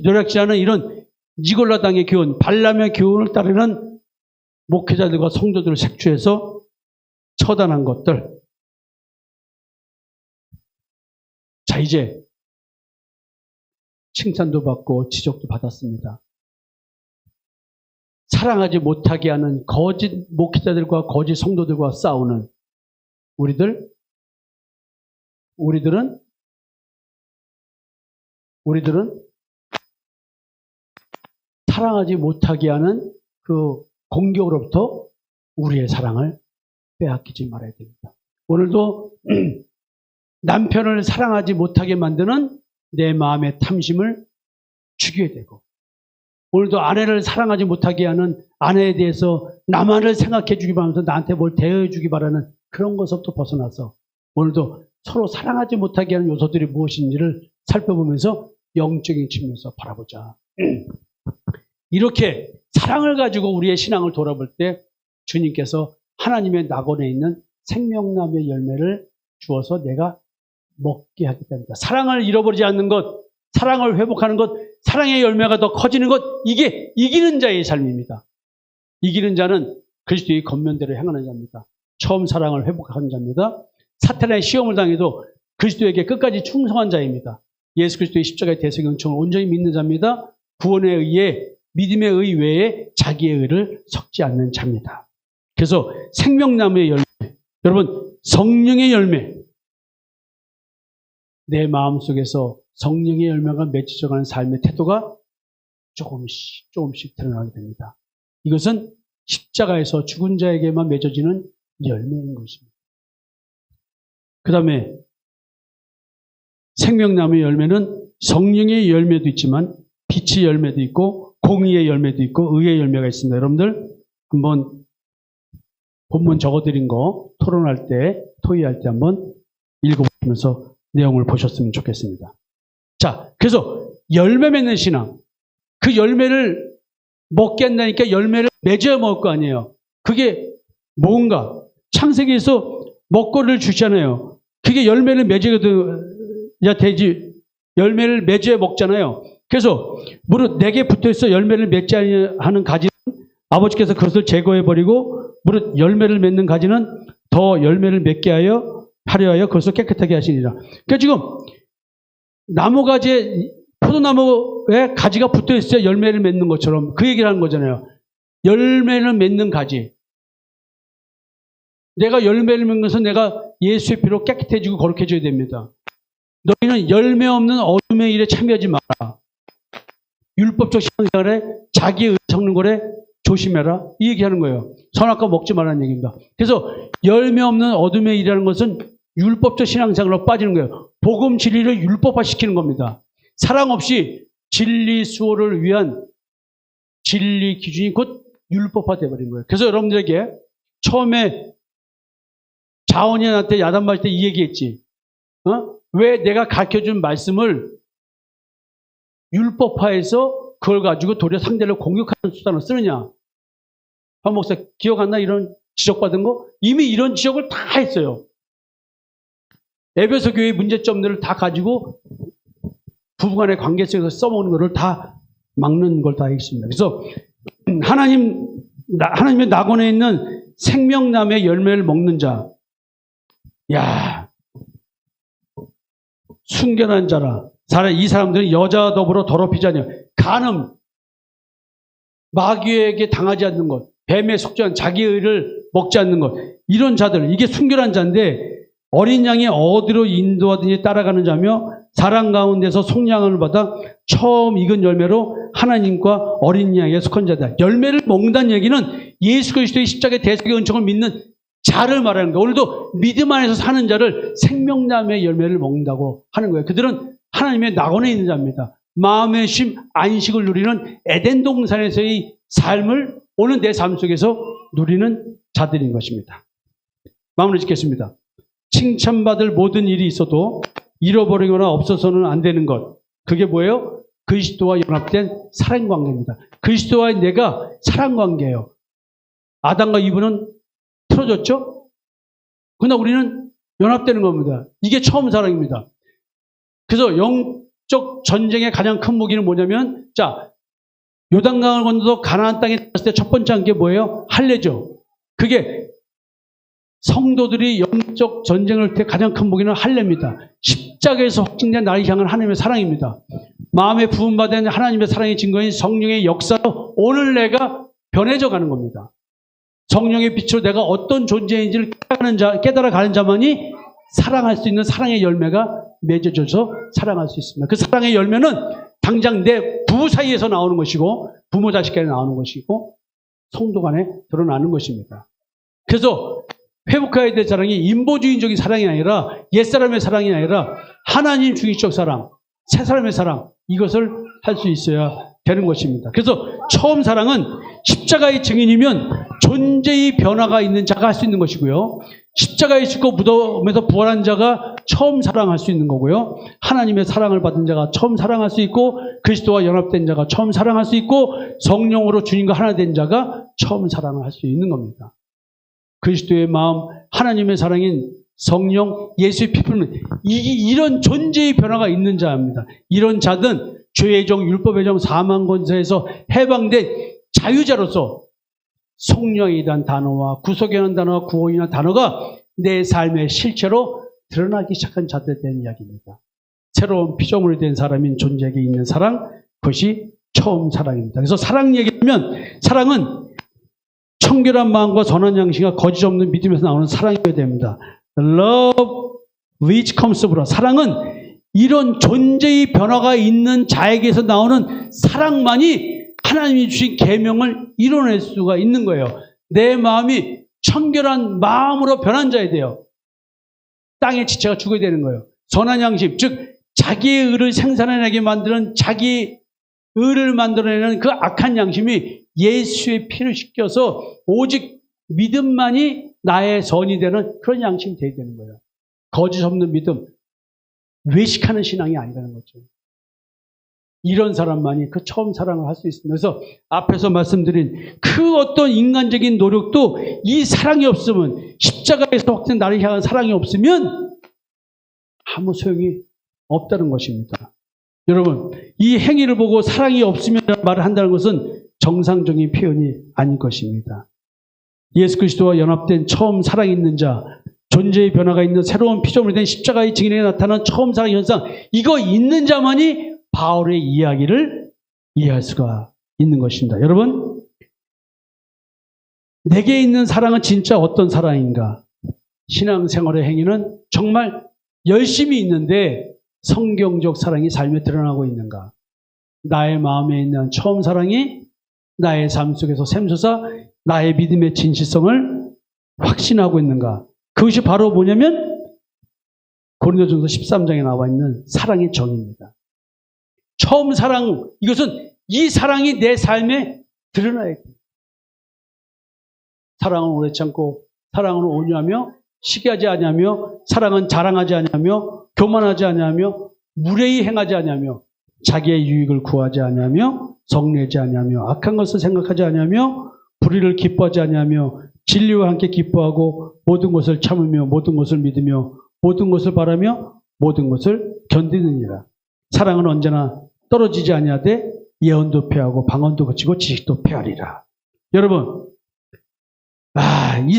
노력지 않은 이런 니골라 당의 교훈, 발람의 교훈을 따르는 목회자들과 성도들을 색출해서 처단한 것들. 자, 이제 칭찬도 받고 지적도 받았습니다. 사랑하지 못하게 하는 거짓 목회자들과 거짓 성도들과 싸우는 우리들은 사랑하지 못하게 하는 그 공격으로부터 우리의 사랑을 빼앗기지 말아야 됩니다. 오늘도 남편을 사랑하지 못하게 만드는 내 마음의 탐심을 죽이게 되고, 오늘도 아내를 사랑하지 못하게 하는 아내에 대해서 나만을 생각해 주기 바라면서 나한테 뭘 대해 주기 바라는 그런 것부터 벗어나서 오늘도 서로 사랑하지 못하게 하는 요소들이 무엇인지를 살펴보면서 영적인 측면에서 바라보자. 이렇게 사랑을 가지고 우리의 신앙을 돌아볼 때 주님께서 하나님의 낙원에 있는 생명나무의 열매를 주어서 내가 먹게 하기 때문이다. 사랑을 잃어버리지 않는 것, 사랑을 회복하는 것, 사랑의 열매가 더 커지는 것, 이게 이기는 자의 삶입니다. 이기는 자는 그리스도의 겉면대로 행하는 자입니다. 처음 사랑을 회복하는 자입니다. 사탄의 시험을 당해도 그리스도에게 끝까지 충성한 자입니다. 예수 그리스도의 십자가의 대속의 은총을 온전히 믿는 자입니다. 구원에 의해 믿음의 의 외에 자기의 의를 섞지 않는 자입니다. 그래서 생명나무의 열매, 여러분 성령의 열매, 내 마음속에서 성령의 열매가 맺혀가는 삶의 태도가 조금씩 드러나게 됩니다. 이것은 십자가에서 죽은 자에게만 맺어지는 열매인 것입니다. 그 다음에 생명나무의 열매는 성령의 열매도 있지만 빛의 열매도 있고 공의의 열매도 있고 의의 열매가 있습니다. 여러분들 한번 본문 적어드린 거 토론할 때, 토의할 때 한번 읽어보면서 내용을 보셨으면 좋겠습니다. 자, 그래서 열매 맺는 신앙, 그 열매를 먹게 한다니까 열매를 맺어야 먹을 거 아니에요. 그게 뭔가 창세기에서 먹거리를 주잖아요. 그게 열매를 맺어야 되지, 열매를 맺어야 먹잖아요. 그래서 무릇 내게 붙어있어 열매를 맺지 하는 가지는 아버지께서 그것을 제거해버리고 무릇 열매를 맺는 가지는 더 열매를 맺게 하려 하여 그것을 깨끗하게 하시니라. 그러니까 지금 나무가지에, 포도나무에 가지가 붙어있어야 열매를 맺는 것처럼 그 얘기를 하는 거잖아요. 열매를 맺는 가지. 내가 열매를 맺는 것은 내가 예수의 피로 깨끗해지고 거룩해져야 됩니다. 너희는 열매 없는 어둠의 일에 참여하지 마라. 율법적 신앙생활에 자기의 의 섞는 거래 조심해라. 이 얘기하는 거예요. 선악과 먹지 말라는 얘기입니다. 그래서 열매 없는 어둠의 일이라는 것은 율법적 신앙생활로 빠지는 거예요. 복음 진리를 율법화시키는 겁니다. 사랑 없이 진리 수호를 위한 진리 기준이 곧 율법화되어 버린 거예요. 그래서 여러분들에게 처음에 자원이한테 야단 맞을 때 이 얘기했지. 왜 내가 가르쳐준 말씀을 율법화해서 그걸 가지고 도리어 상대를 공격하는 수단으로 쓰느냐. 한 목사 기억 안 나? 이런 지적받은 거? 이미 이런 지적을 다 했어요. 에베소 교회의 문제점들을 다 가지고 부부간의 관계 속에서 써먹는 것을 다 막는 걸 다 했습니다. 그래서 하나님의 낙원에 있는 생명나무의 열매를 먹는 자, 야, 순결한 자라. 이 사람들은 여자와 더불어 더럽히지 않냐. 간음, 마귀에게 당하지 않는 것, 뱀에 속지 않은 자기의 의를 먹지 않는 것, 이런 자들, 이게 순결한 자인데 어린 양이 어디로 인도하든지 따라가는 자며 사랑 가운데서 속량을 받아 처음 익은 열매로 하나님과 어린 양에게 속한 자다. 열매를 먹는다는 얘기는 예수 그리스도의 십자가의 대속의 은총을 믿는 자를 말하는 거예요. 오늘도 믿음 안에서 사는 자를 생명나무의 열매를 먹는다고 하는 거예요. 그들은 하나님의 낙원에 있는 자입니다. 마음의 쉼, 안식을 누리는 에덴 동산에서의 삶을 오늘 내 삶 속에서 누리는 자들인 것입니다. 마무리 짓겠습니다. 칭찬받을 모든 일이 있어도 잃어버리거나 없어서는 안 되는 것. 그게 뭐예요? 그리스도와 연합된 사랑관계입니다. 그리스도와 내가 사랑관계예요. 아담과 이브는 틀어졌죠? 그러나 우리는 연합되는 겁니다. 이게 처음 사랑입니다. 그래서 영적 전쟁의 가장 큰 무기는 뭐냐면, 자, 요단강을 건너서 가나안 땅에 갔을 때 첫 번째 한 게 뭐예요? 할례죠. 그게 성도들이 영적 전쟁을 할 때 가장 큰 무기는 할례입니다. 십자가에서 확증된 나를 향한 하나님의 사랑입니다. 마음에 부음받은 하나님의 사랑의 증거인 성령의 역사로 오늘 내가 변해져 가는 겁니다. 성령의 빛으로 내가 어떤 존재인지를 깨달아가는 자만이 사랑할 수 있는 사랑의 열매가 맺어져서 사랑할 수 있습니다. 그 사랑의 열매는 당장 내 부부 사이에서 나오는 것이고 부모 자식 간에 나오는 것이고 성도 간에 드러나는 것입니다. 그래서 회복해야 될 사랑이 인보주의적인 사랑이 아니라 옛사람의 사랑이 아니라 하나님 중의적 사랑, 새 사람의 사랑, 이것을 할 수 있어야 되는 것입니다. 그래서 처음 사랑은 십자가의 증인이면 존재의 변화가 있는 자가 할 수 있는 것이고요. 십자가에 죽고 무덤에서 부활한 자가 처음 사랑할 수 있는 거고요. 하나님의 사랑을 받은 자가 처음 사랑할 수 있고, 그리스도와 연합된 자가 처음 사랑할 수 있고, 성령으로 주님과 하나 된 자가 처음 사랑을 할 수 있는 겁니다. 그리스도의 마음, 하나님의 사랑인 성령, 예수의 피부는 이런 존재의 변화가 있는 자입니다. 이런 자든 죄의 정, 율법의 정, 사망 권세에서 해방된 자유자로서 성령이라는 단어와 구속이라는 단어와 구원이라는 단어가 내 삶의 실체로 드러나기 시작한 자들에 대한 이야기입니다. 새로운 피조물이 된 사람인 존재에게 있는 사랑, 그것이 처음 사랑입니다. 그래서 사랑 얘기하면 사랑은 청결한 마음과 선한 양심과 거짓 없는 믿음에서 나오는 사랑이어야 됩니다. Love which comes from. 사랑은 이런 존재의 변화가 있는 자에게서 나오는 사랑만이 하나님이 주신 계명을 이뤄낼 수가 있는 거예요. 내 마음이 청결한 마음으로 변한 자야 돼요. 땅의 지체가 죽어야 되는 거예요. 선한 양심, 즉 자기의 의를 생산해내게 만드는, 자기 의를 만들어내는 그 악한 양심이 예수의 피를 씻겨서 오직 믿음만이 나의 선이 되는 그런 양심이 되어야 되는 거예요. 거짓 없는 믿음, 외식하는 신앙이 아니라는 거죠. 이런 사람만이 그 처음 사랑을 할 수 있습니다. 그래서 앞에서 말씀드린 그 어떤 인간적인 노력도 이 사랑이 없으면, 십자가에서 확된 나를 향한 사랑이 없으면 아무 소용이 없다는 것입니다. 여러분, 이 행위를 보고 사랑이 없으면 말을 한다는 것은 정상적인 표현이 아닐 것입니다. 예수 그리스도와 연합된 처음 사랑이 있는 자, 존재의 변화가 있는 새로운 피조물이 된 십자가의 증인에 나타난 처음 사랑 현상, 이거 있는 자만이 바울의 이야기를 이해할 수가 있는 것입니다. 여러분, 내게 있는 사랑은 진짜 어떤 사랑인가? 신앙생활의 행위는 정말 열심히 있는데 성경적 사랑이 삶에 드러나고 있는가? 나의 마음에 있는 처음 사랑이 나의 삶 속에서 샘솟아 나의 믿음의 진실성을 확신하고 있는가? 그것이 바로 뭐냐면 고린도전서 13장에 나와 있는 사랑의 정의입니다. 처음 사랑, 이것은 이 사랑이 내 삶에 드러나야 됩니다. 사랑은 오래 참고, 사랑은 온유하며, 시기하지 아니하며, 사랑은 자랑하지 아니하며, 교만하지 아니하며, 무례히 행하지 아니하며, 자기의 유익을 구하지 아니하며, 성내지 아니하며, 악한 것을 생각하지 아니하며, 불의를 기뻐하지 아니하며, 진리와 함께 기뻐하고, 모든 것을 참으며, 모든 것을 믿으며, 모든 것을 바라며, 모든 것을 견디느니라. 사랑은 언제나 떨어지지 아니하되 예언도 패하고 방언도 거치고 지식도 패하리라. 여러분, 이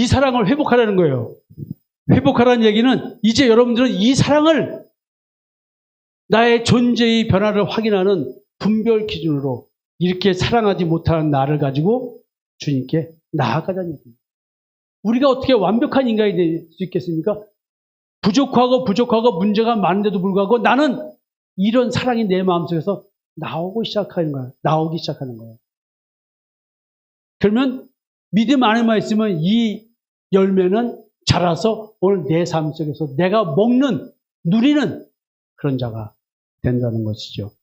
사랑을 회복하라는 거예요. 회복하라는 얘기는 이제 여러분들은 이 사랑을 나의 존재의 변화를 확인하는 분별 기준으로 이렇게 사랑하지 못하는 나를 가지고 주님께 나아가자는 얘기입니다. 우리가 어떻게 완벽한 인간이 될 수 있겠습니까? 부족하고 문제가 많은데도 불구하고 나는 이런 사랑이 내 마음속에서 나오기 시작하는 거예요. 그러면 믿음 안에만 있으면 이 열매는 자라서 오늘 내 삶 속에서 내가 먹는, 누리는 그런 자가 된다는 것이죠.